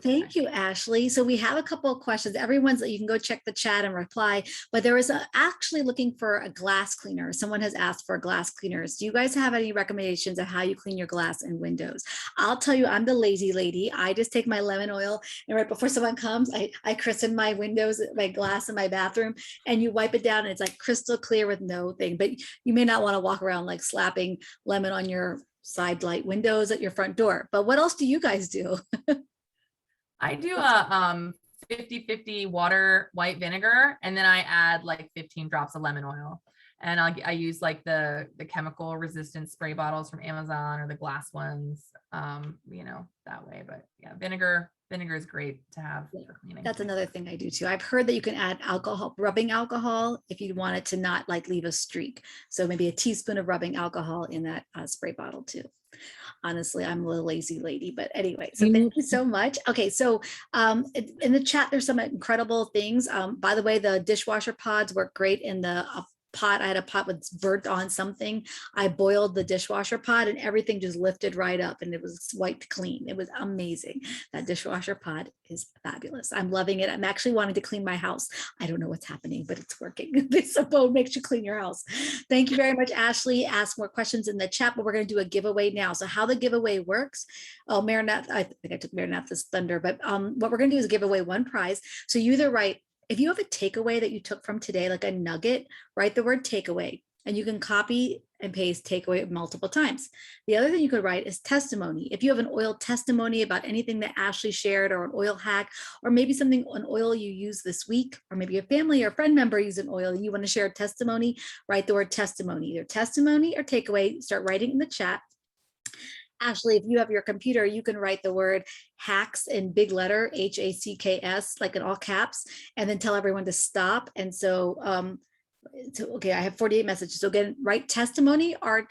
Speaker 5: Thank you, Ashley. So we have a couple of questions. You can go check the chat and reply, but there was actually looking for a glass cleaner. Someone has asked for glass cleaners. Do you guys have any recommendations of how you clean your glass and windows? I'll tell you, I'm the lazy lady. I just take my lemon oil and right before someone comes, I christen my windows, my glass in my bathroom, and you wipe it down and it's like crystal clear with no thing, but you may not want to walk around like slapping lemon on your side light windows at your front door. But what else do you guys do?
Speaker 6: I do a 50-50 water white vinegar, and then I add like 15 drops of lemon oil. And I use like the chemical resistant spray bottles from Amazon or the glass ones, that way. But yeah, vinegar is great to have for cleaning.
Speaker 5: That's another thing I do too. I've heard that you can add alcohol, rubbing alcohol, if you want it to not like leave a streak. So maybe a teaspoon of rubbing alcohol in that spray bottle too. Honestly, I'm a little lazy lady, but anyway, so thank you so much. Okay, so in the chat, there's some incredible things. By the way, the dishwasher pods work great in the pot. I had a pot with burnt on something. I boiled the dishwasher pod and everything just lifted right up and it was wiped clean. It was amazing. That dishwasher pod is fabulous. I'm loving it. I'm actually wanting to clean my house. I don't know what's happening, but it's working. This boat makes you clean your house. Thank you very much, Ashley. Ask more questions in the chat, but we're going to do a giveaway now. So how the giveaway works. Oh, Marinath, I think I took Marinath's thunder, but what we're going to do is give away one prize. So you either write, if you have a takeaway that you took from today, like a nugget, write the word takeaway and you can copy and paste takeaway multiple times. The other thing you could write is testimony. If you have an oil testimony about anything that Ashley shared or an oil hack, or maybe an oil you use this week, or maybe a family or friend member used an oil and you want to share a testimony, write the word testimony, either testimony or takeaway, start writing in the chat. Ashley, if you have your computer, you can write the word hacks in big letter, HACKS, like in all caps, and then tell everyone to stop. And so, okay, I have 48 messages. So again, write testimony or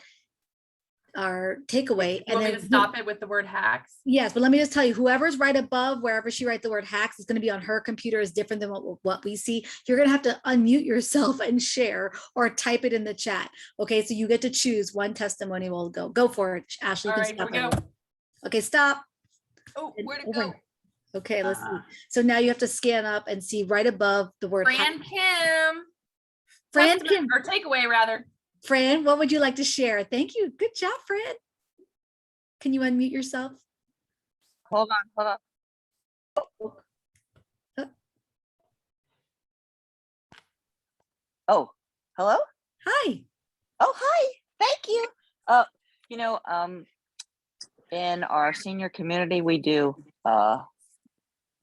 Speaker 5: takeaway.
Speaker 6: You want me to stop it with the word hacks?
Speaker 5: Yes, but let me just tell you, whoever's right above, wherever she writes the word hacks, is going to be on her computer is different than what we see. You're going to have to unmute yourself and share or type it in the chat. Okay, so you get to choose one testimony. We'll go for it. Ashley,
Speaker 6: All
Speaker 5: can
Speaker 6: right, here
Speaker 5: stop
Speaker 6: we go.
Speaker 5: it. Okay, stop.
Speaker 6: Oh, where'd it
Speaker 5: Oh my-
Speaker 6: go?
Speaker 5: Okay, let's see. So now you have to scan up and see right above the word hack.
Speaker 6: Fran Kim.
Speaker 5: Fran
Speaker 6: Testament,
Speaker 5: Kim.
Speaker 6: or takeaway rather.
Speaker 5: Fran, what would you like to share? Thank you. Good job, Fran. Can you unmute yourself?
Speaker 7: Hold on. Oh, hello?
Speaker 5: Hi.
Speaker 7: Oh, hi. Thank you. You know, in our senior community, we do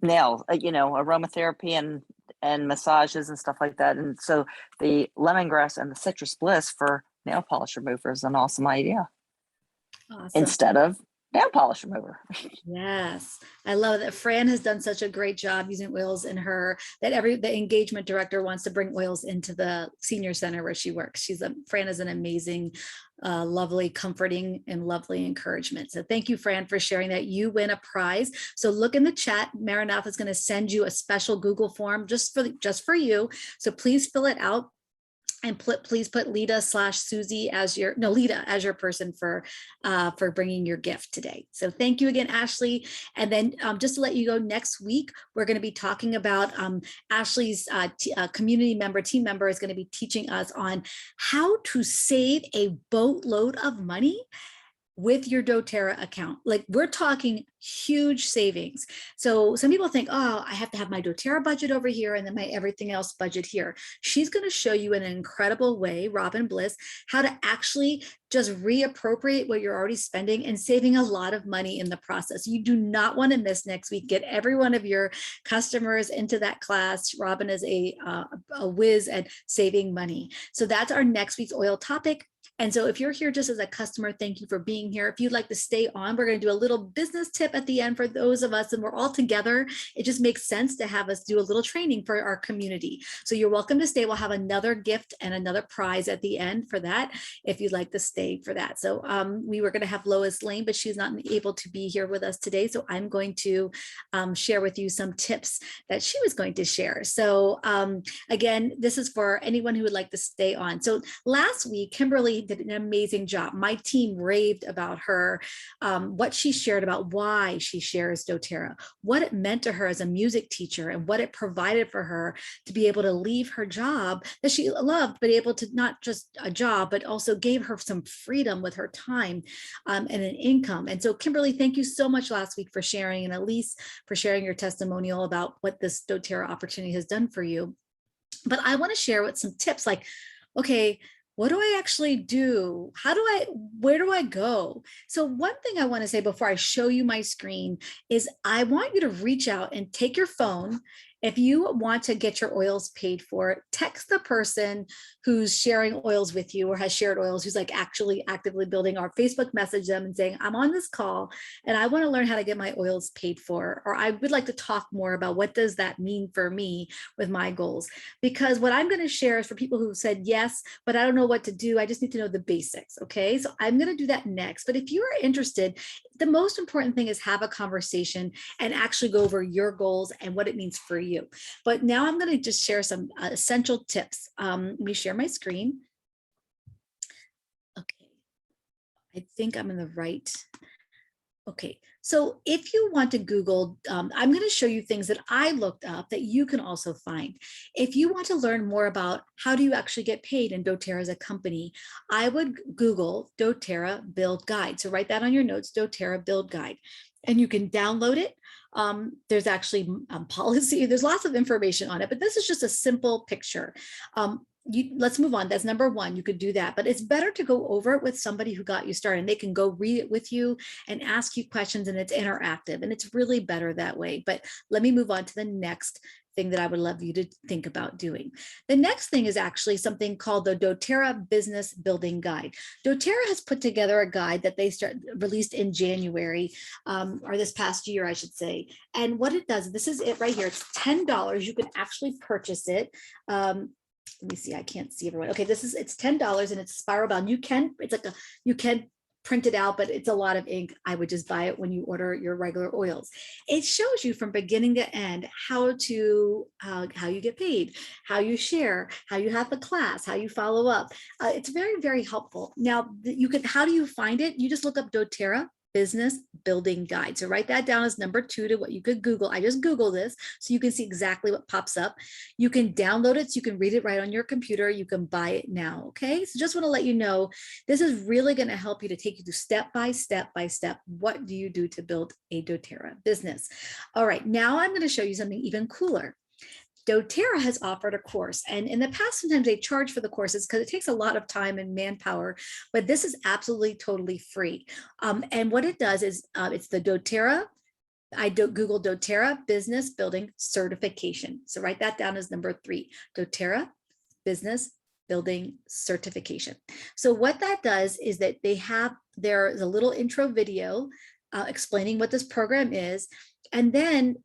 Speaker 7: nail, aromatherapy and massages and stuff like that. And so the lemongrass and the citrus bliss for nail polish remover is an awesome idea
Speaker 5: Awesome.
Speaker 7: instead of nail polish remover.
Speaker 5: Yes, I love that. Fran has done such a great job using oils in her that the engagement director wants to bring oils into the senior center where she works. Fran is an amazing, lovely, comforting, and lovely encouragement. So thank you, Fran, for sharing that. You win a prize. So look in the chat. Maranatha is going to send you a special Google form just for you. So please fill it out. And please put Lita/Susie Lita as your person for bringing your gift today. So thank you again, Ashley. And then just to let you go, next week, we're going to be talking about Ashley's team member is going to be teaching us on how to save a boatload of money with your doTERRA account. Like, we're talking huge savings. So some people think, oh, I have to have my doTERRA budget over here and then my everything else budget here. She's going to show you in an incredible way, Robin Bliss, how to actually just reappropriate what you're already spending and saving a lot of money in the process. You do not want to miss next week. Get every one of your customers into that class. Robin is a whiz at saving money. So that's our next week's oil topic. And so if you're here just as a customer, thank you for being here. If you'd like to stay on, we're going to do a little business tip at the end for those of us, and we're all together. It just makes sense to have us do a little training for our community. So you're welcome to stay. We'll have another gift and another prize at the end for that, if you'd like to stay for that. So we were going to have Lois Lane, but she's not able to be here with us today. So I'm going to share with you some tips that she was going to share. So again, this is for anyone who would like to stay on. So last week, Kimberly did an amazing job. My team raved about her, what she shared about why she shares doTERRA, what it meant to her as a music teacher, and what it provided for her to be able to leave her job that she loved, but able to not just a job, but also gave her some freedom with her time and an income. And so Kimberly, thank you so much last week for sharing, and Elise for sharing your testimonial about what this doTERRA opportunity has done for you. But I want to share with some tips like, okay, what do I actually do? Where do I go? So one thing I want to say before I show you my screen is I want you to reach out and take your phone. If you want to get your oils paid for, text the person who's sharing oils with you or has shared oils, who's like actually actively building, or Facebook message them and saying, I'm on this call and I want to learn how to get my oils paid for, or I would like to talk more about what does that mean for me with my goals. Because what I'm going to share is for people who said yes, but I don't know what to do. I just need to know the basics. Okay, so I'm going to do that next. But if you are interested, the most important thing is have a conversation and actually go over your goals and what it means for you. But now I'm going to just share some essential tips. Let me share my screen. Okay, I think I'm in the right. Okay, so if you want to Google, I'm going to show you things that I looked up that you can also find. If you want to learn more about how do you actually get paid in doTERRA as a company, I would Google doTERRA Build Guide. So write that on your notes, doTERRA Build Guide, and you can download it. There's actually policy, there's lots of information on it, but this is just a simple picture. Let's move on. That's number one. You could do that, but it's better to go over it with somebody who got you started, and they can go read it with you and ask you questions, and it's interactive, and it's really better that way. But let me move on to the next thing that I would love you to think about doing. The next thing is actually something called the doTERRA Business Building Guide. doTERRA has put together a guide that they released in January, or this past year, I should say. And what it does, this is it right here. It's $10. You can actually purchase it. Let me see, I can't see everyone. Okay, it's $10 and it's spiral bound. You can print it out, but it's a lot of ink. I would just buy it when you order your regular oils. It shows you from beginning to end how you get paid, how you share, how you have the class, how you follow up. It's very, very helpful. Now how do you find it? You just look up doTERRA Business Building Guide. So write that down as number 2 to what you could Google. I just Google this so you can see exactly what pops up. You can download it so you can read it right on your computer. You can buy it now. Okay. So just want to let you know, this is really going to help you to take you through step by step by step. What do you do to build a doTERRA business? All right. Now I'm going to show you something even cooler. doTERRA has offered a course, and in the past, sometimes they charge for the courses because it takes a lot of time and manpower, but this is absolutely totally free. And what it does is it's the doTERRA. Google doTERRA Business Building Certification. So write that down as number 3, doTERRA Business Building Certification. So what that does is that there's a little intro video explaining what this program is, and then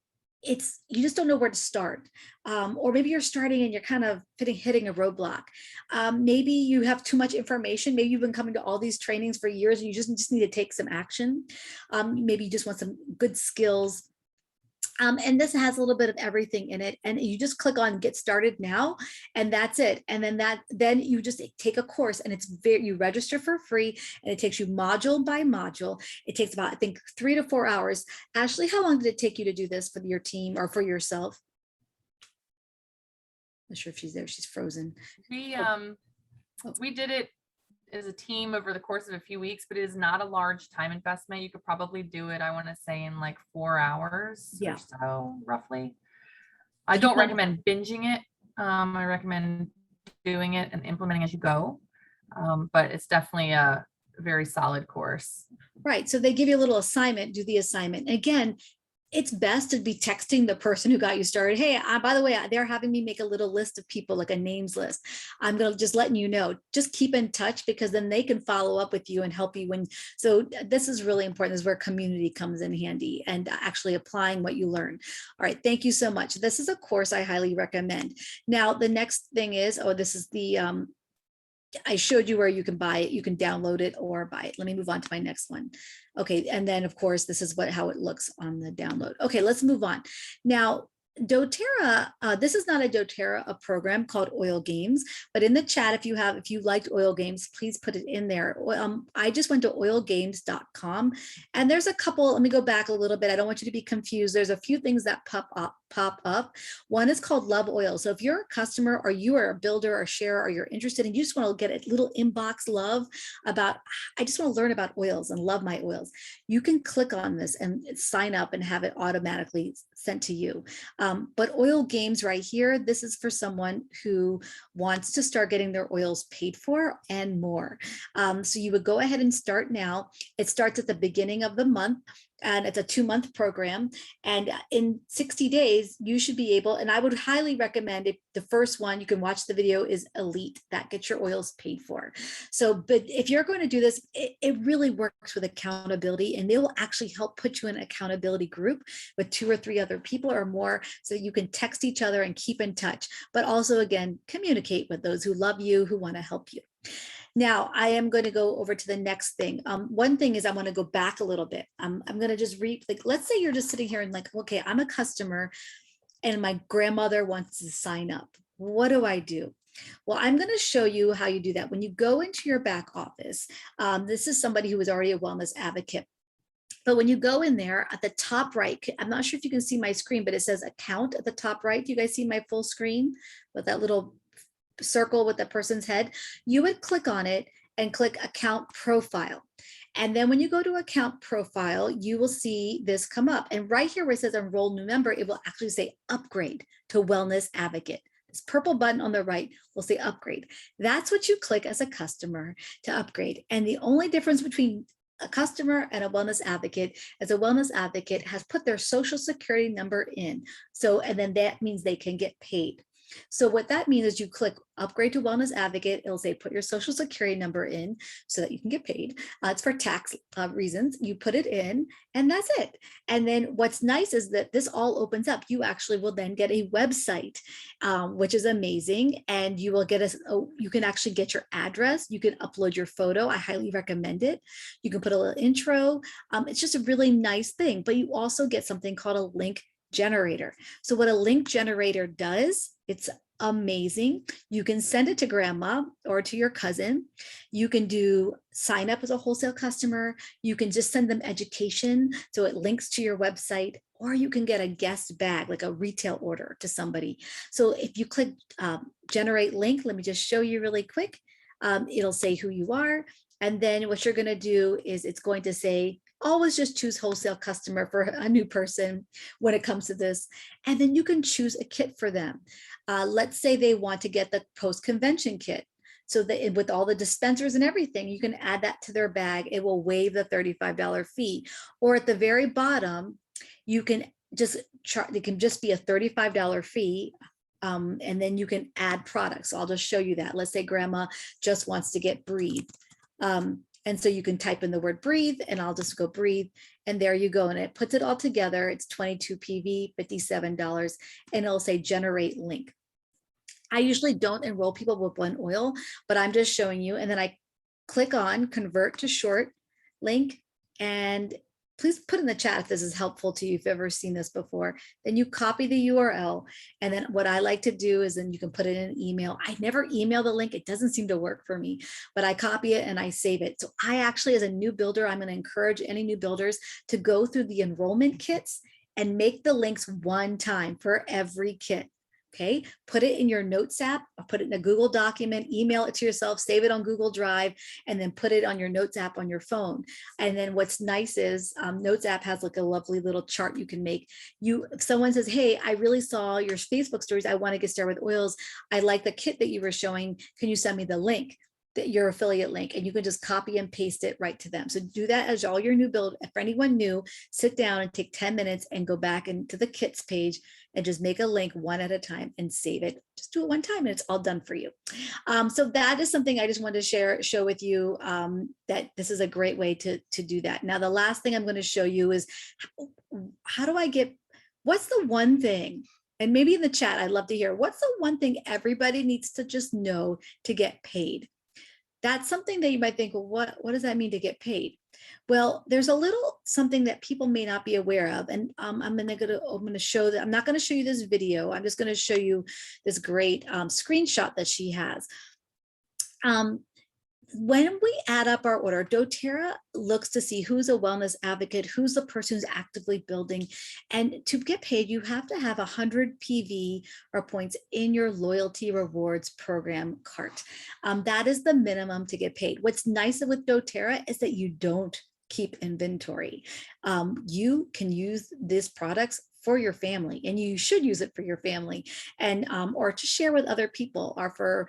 Speaker 5: you just don't know where to start, or maybe you're starting and you're kind of hitting a roadblock. Maybe you have too much information. Maybe you've been coming to all these trainings for years and you just need to take some action. Maybe you just want some good skills. And this has a little bit of everything in it, and you just click on get started now, and that's it. And then you just take a course, and you register for free, and it takes you module by module. It takes about, I think, 3 to 4 hours. Ashley, how long did it take you to do this for your team or for yourself? Not sure if she's there. She's frozen.
Speaker 6: We did it as a team over the course of a few weeks, but it is not a large time investment. You could probably do it, I want to say, in like 4 hours or so, roughly. I don't recommend binging it. I recommend doing it and implementing as you go. But it's definitely a very solid course.
Speaker 5: Right. So they give you a little assignment, do the assignment. Again, it's best to be texting the person who got you started. Hey, by the way, they're having me make a little list of people, like a names list. I'm going to just letting you know, just keep in touch, because then they can follow up with you and help you so this is really important. This is where community comes in handy and actually applying what you learn. All right. Thank you so much. This is a course I highly recommend. Now, the next thing is, this is the, I showed you where you can buy it, you can download it or buy it. Let me move on to my next one. Okay, and then of course, this is how it looks on the download. Okay, let's move on. Now, doTERRA, this is not a doTERRA, a program called Oil Games, but in the chat, if you liked Oil Games, please put it in there. I just went to oilgames.com, and there's a couple, let me go back a little bit. I don't want you to be confused. There's a few things that pop up. One is called Love Oil. So if you're a customer or you are a builder or sharer, or you're interested and you just want to get a little inbox love about, I just want to learn about oils and love my oils, you can click on this and sign up and have it automatically sent to you. But Oil Games right here, this is for someone who wants to start getting their oils paid for and more. So you would go ahead and start now. It starts at the beginning of the month, and it's a 2-month program. And in 60 days, you should be able, and I would highly recommend it. The first one, you can watch the video, is Elite. That gets your oils paid for. So, but if you're going to do this, it really works with accountability, and they will actually help put you in an accountability group with 2 or 3 other people or more, so you can text each other and keep in touch, but also, again, communicate with those who love you, who want to help you. Now, I am going to go over to the next thing. One thing is I want to go back a little bit. I'm going to just read, like, let's say you're just sitting here and like, okay, I'm a customer and my grandmother wants to sign up. What do I do? Well, I'm going to show you how you do that. When you go into your back office, this is somebody who is already a wellness advocate. But when you go in there at the top right, I'm not sure if you can see my screen, but it says account at the top right. Do you guys see my full screen with that little circle with the person's head? You would click on it and click account profile. And then when you go to account profile, you will see this come up. And right here where it says enroll new member, it will actually say upgrade to wellness advocate. This purple button on the right will say upgrade. That's what you click as a customer to upgrade. And the only difference between a customer and a wellness advocate is a wellness advocate has put their social security number in. So, and then that means they can get paid. So what that means is you click upgrade to Wellness Advocate. It'll say put your social security number in so that you can get paid. It's for tax reasons. You put it in and that's it. And then what's nice is that this all opens up. You actually will then get a website, which is amazing. And you will get you can actually get your address. You can upload your photo. I highly recommend it. You can put a little intro. It's just a really nice thing, but you also get something called a link generator. So what a link generator does, it's amazing. You can send it to grandma or to your cousin. You can do sign up as a wholesale customer. You can just send them education. So it links to your website, or you can get a guest bag, like a retail order to somebody. So if you click generate link, let me just show you really quick. It'll say who you are. And then what you're going to do is it's going to say, always just choose wholesale customer for a new person when it comes to this. And then you can choose a kit for them. Let's say they want to get the post-convention kit. So that with all the dispensers and everything, you can add that to their bag. It will waive the $35 fee. Or at the very bottom, you can just charge, it can just be a $35 fee. And then you can add products. So I'll just show you that. Let's say grandma just wants to get Breathe. And so you can type in the word Breathe and I'll just go Breathe. And there you go. And it puts it all together. It's 22 PV, $57. And it'll say generate link. I usually don't enroll people with one oil, but I'm just showing you. And then I click on convert to short link. And please put in the chat if this is helpful to you, if you've ever seen this before. Then you copy the URL. And then what I like to do is then you can put it in an email. I never email the link. It doesn't seem to work for me, but I copy it and I save it. So I actually, as a new builder, I'm going to encourage any new builders to go through the enrollment kits and make the links one time for every kit. Okay, put it in your Notes app, or put it in a Google document, email it to yourself, save it on Google Drive, and then put it on your Notes app on your phone. And then what's nice is Notes app has like a lovely little chart you can make. If someone says, hey, I really saw your Facebook stories, I want to get started with oils. I like the kit that you were showing. Can you send me the link? Your affiliate link, and you can just copy and paste it right to them. So do that as all your new build. For anyone new, sit down and take 10 minutes and go back into the kits page and just make a link one at a time and save it. Just do it one time and it's all done for you. So that is something I just wanted to show with you, that this is a great way to do that. Now, the last thing I'm going to show you is how do I get, what's the one thing, and maybe in the chat, I'd love to hear, what's the one thing everybody needs to just know to get paid? That's something that you might think, well, what does that mean to get paid? Well, there's a little something that people may not be aware of. And I'm going to show that. I'm not going to show you this video. I'm just going to show you this great screenshot that she has. When we add up our order, doTERRA looks to see who's a wellness advocate, who's the person who's actively building. And to get paid, you have to have 100 PV or points in your loyalty rewards program cart. That is the minimum to get paid. What's nice with doTERRA is that you don't keep inventory. You can use these products for your family, and you should use it for your family, and or to share with other people, or for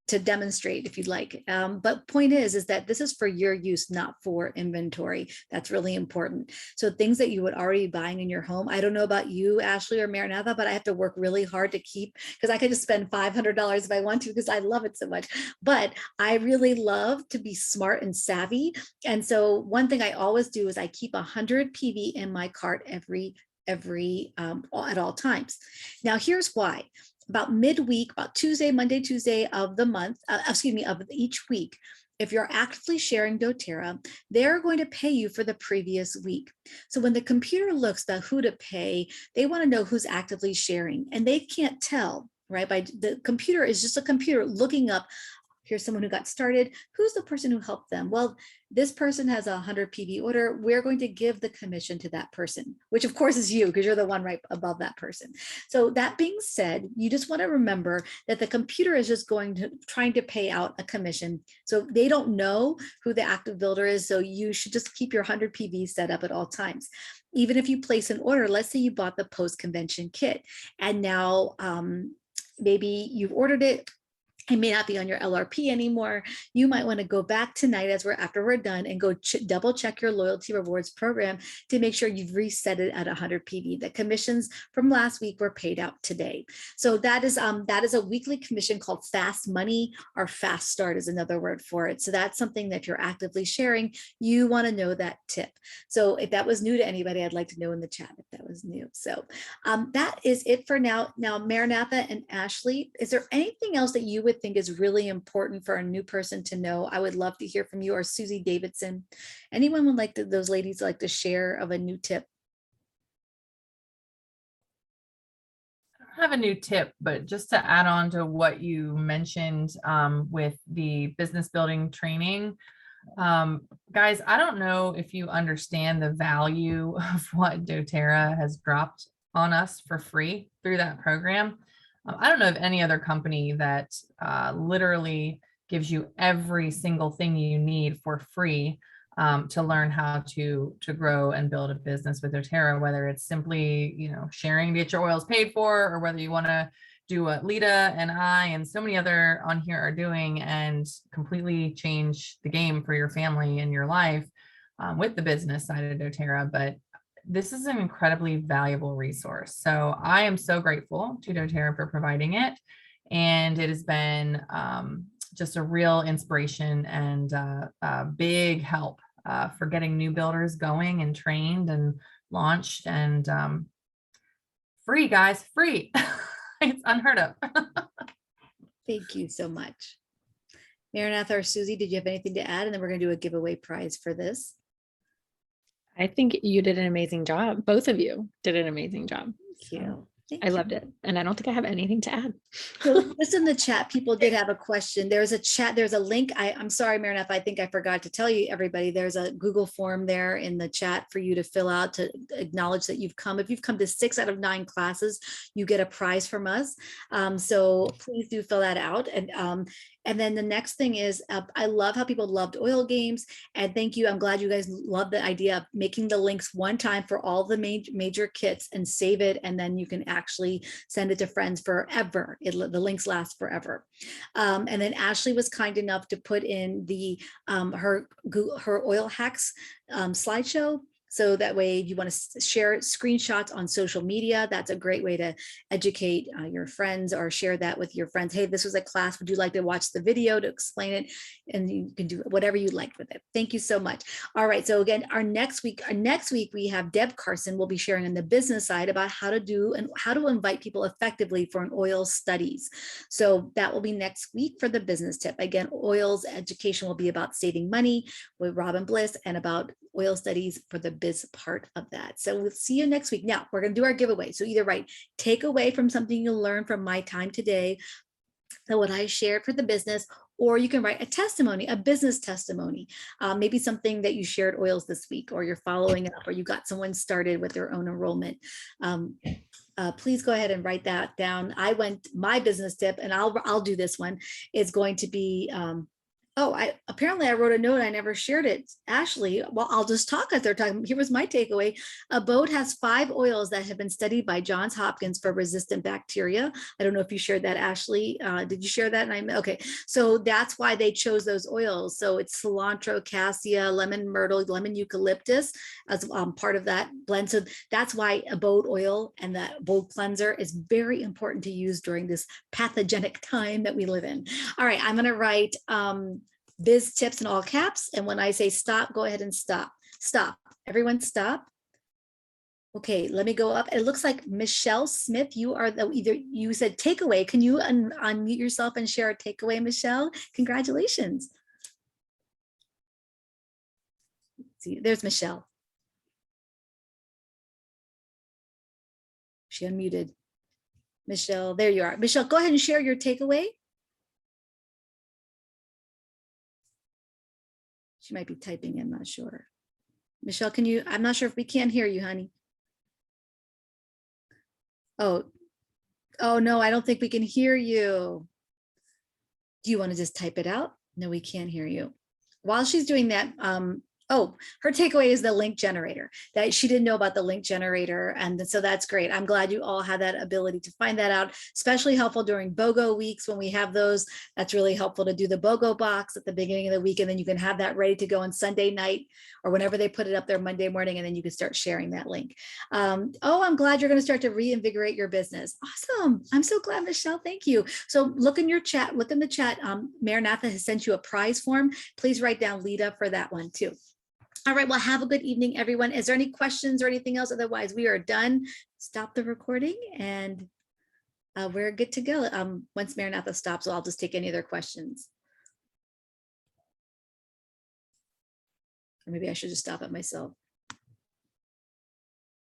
Speaker 5: to demonstrate if you'd like. But point is that this is for your use, not for inventory. That's really important. So things that you would already be buying in your home. I don't know about you, Ashley or Maranatha, but I have to work really hard to keep, because I could just spend $500 if I want to, because I love it so much. But I really love to be smart and savvy. And so one thing I always do is I keep 100 PV in my cart at all times. Now here's why. About midweek, about Monday, Tuesday of the month, of each week, if you're actively sharing doTERRA, they're going to pay you for the previous week. So when the computer looks at who to pay, they want to know who's actively sharing, and they can't tell, right? The computer is just a computer looking up, here's someone who got started. Who's the person who helped them? Well, this person has a 100 PV order. We're going to give the commission to that person, which of course is you, because you're the one right above that person. So that being said, you just want to remember that the computer is just trying to pay out a commission. So they don't know who the active builder is. So you should just keep your 100 PV set up at all times. Even if you place an order, let's say you bought the post-convention kit, and now maybe you've ordered it, it may not be on your LRP anymore. You might want to go back tonight after we're done and go double check your loyalty rewards program to make sure you've reset it at 100 PV. The commissions from last week were paid out today. So that is a weekly commission called Fast Money, or Fast Start is another word for it. So that's something that if you're actively sharing, you want to know that tip. So if that was new to anybody, I'd like to know in the chat if that was new. So that is it for now. Now, Maranatha and Ashley, is there anything else that you would think is really important for a new person to know? I would love to hear from you, or Susie Davidson. Anyone would like to, those ladies like to share of a new tip?
Speaker 6: I don't have a new tip, but just to add on to what you mentioned with the business building training, guys, I don't know if you understand the value of what doTERRA has dropped on us for free through that program. I don't know of any other company that literally gives you every single thing you need for free to learn how to grow and build a business with doTERRA, whether it's simply, sharing to get your oils paid for, or whether you want to do what Lita and I and so many other on here are doing and completely change the game for your family and your life with the business side of doTERRA. But this is an incredibly valuable resource. So I am so grateful to doTERRA for providing it. And it has been just a real inspiration and a big help for getting new builders going and trained and launched, and free, guys, free. It's unheard of.
Speaker 5: Thank you so much. Maranatha or Susie, did you have anything to add? And then we're going to do a giveaway prize for this.
Speaker 4: I think you did an amazing job. Both of you did an amazing job.
Speaker 5: Thank you.
Speaker 4: I loved it. And I don't think I have anything to add.
Speaker 5: So just in the chat, people did have a question. There's a link. I'm sorry, Maranatha, I think I forgot to tell you, everybody, there's a Google form there in the chat for you to fill out to acknowledge that you've come. If you've come to 6 out of 9 classes, you get a prize from us. So please do fill that out. And then the next thing is, I love how people loved oil games, and thank you. I'm glad you guys love the idea of making the links one time for all the major kits and save it, and then you can actually send it to friends forever. The links last forever. And then Ashley was kind enough to put in the her oil hacks slideshow. So that way, if you want to share screenshots on social media, that's a great way to educate your friends, or share that with your friends. Hey, this was a class. Would you like to watch the video to explain it? And you can do whatever you like with it. Thank you so much. All right. So again, our next week we have Deb Carson will be sharing on the business side about how to do and how to invite people effectively for an oil studies. So that will be next week for the business tip. Again, oils education will be about saving money with Robin Bliss, and about oil studies for the biz part of that. So we'll see you next week. Now we're going to do our giveaway. So either write take away from something you learned from my time today, so what I shared for the business, or you can write a testimony, a business testimony, maybe something that you shared oils this week, or you're following up, or you got someone started with their own enrollment. Please go ahead and write that down. My business tip, and I'll do this one, is going to be, apparently I wrote a note. I never shared it. Ashley, well, I'll just talk as they're talking. Here was my takeaway. Abode has 5 oils that have been studied by Johns Hopkins for resistant bacteria. I don't know if you shared that, Ashley. Did you share that? Okay. So that's why they chose those oils. So it's cilantro, cassia, lemon myrtle, lemon eucalyptus as part of that blend. So that's why Abode oil and the Abode cleanser is very important to use during this pathogenic time that we live in. All right. I'm going to write biz tips in all caps, and when I say stop, go ahead and stop. Everyone stop. Okay, let me go up. It looks like Michelle Smith, you are you said takeaway. Can you unmute yourself and share a takeaway, Michelle? Congratulations. Let's see, there's Michelle. She unmuted. Michelle, there you are. Michelle, go ahead and share your takeaway. She might be typing, I'm not sure. Michelle, I'm not sure if we can't hear you, honey. Oh no, I don't think we can hear you. Do you want to just type it out? No, we can't hear you. While she's doing that, Oh, her takeaway is the link generator, that she didn't know about the link generator. And so that's great. I'm glad you all had that ability to find that out, especially helpful during BOGO weeks when we have those. That's really helpful to do the BOGO box at the beginning of the week. And then you can have that ready to go on Sunday night or whenever they put it up there Monday morning, and then you can start sharing that link. I'm glad you're going to start to reinvigorate your business. Awesome. I'm so glad, Michelle. Thank you. So look in your chat, look in the chat. Maranatha has sent you a prize form. Please write down Lita for that one too. All right, well, have a good evening, everyone. Is there any questions or anything else? Otherwise, we are done. Stop the recording and we're good to go. Once Maranatha stops, I'll just take any other questions. Or maybe I should just stop it myself.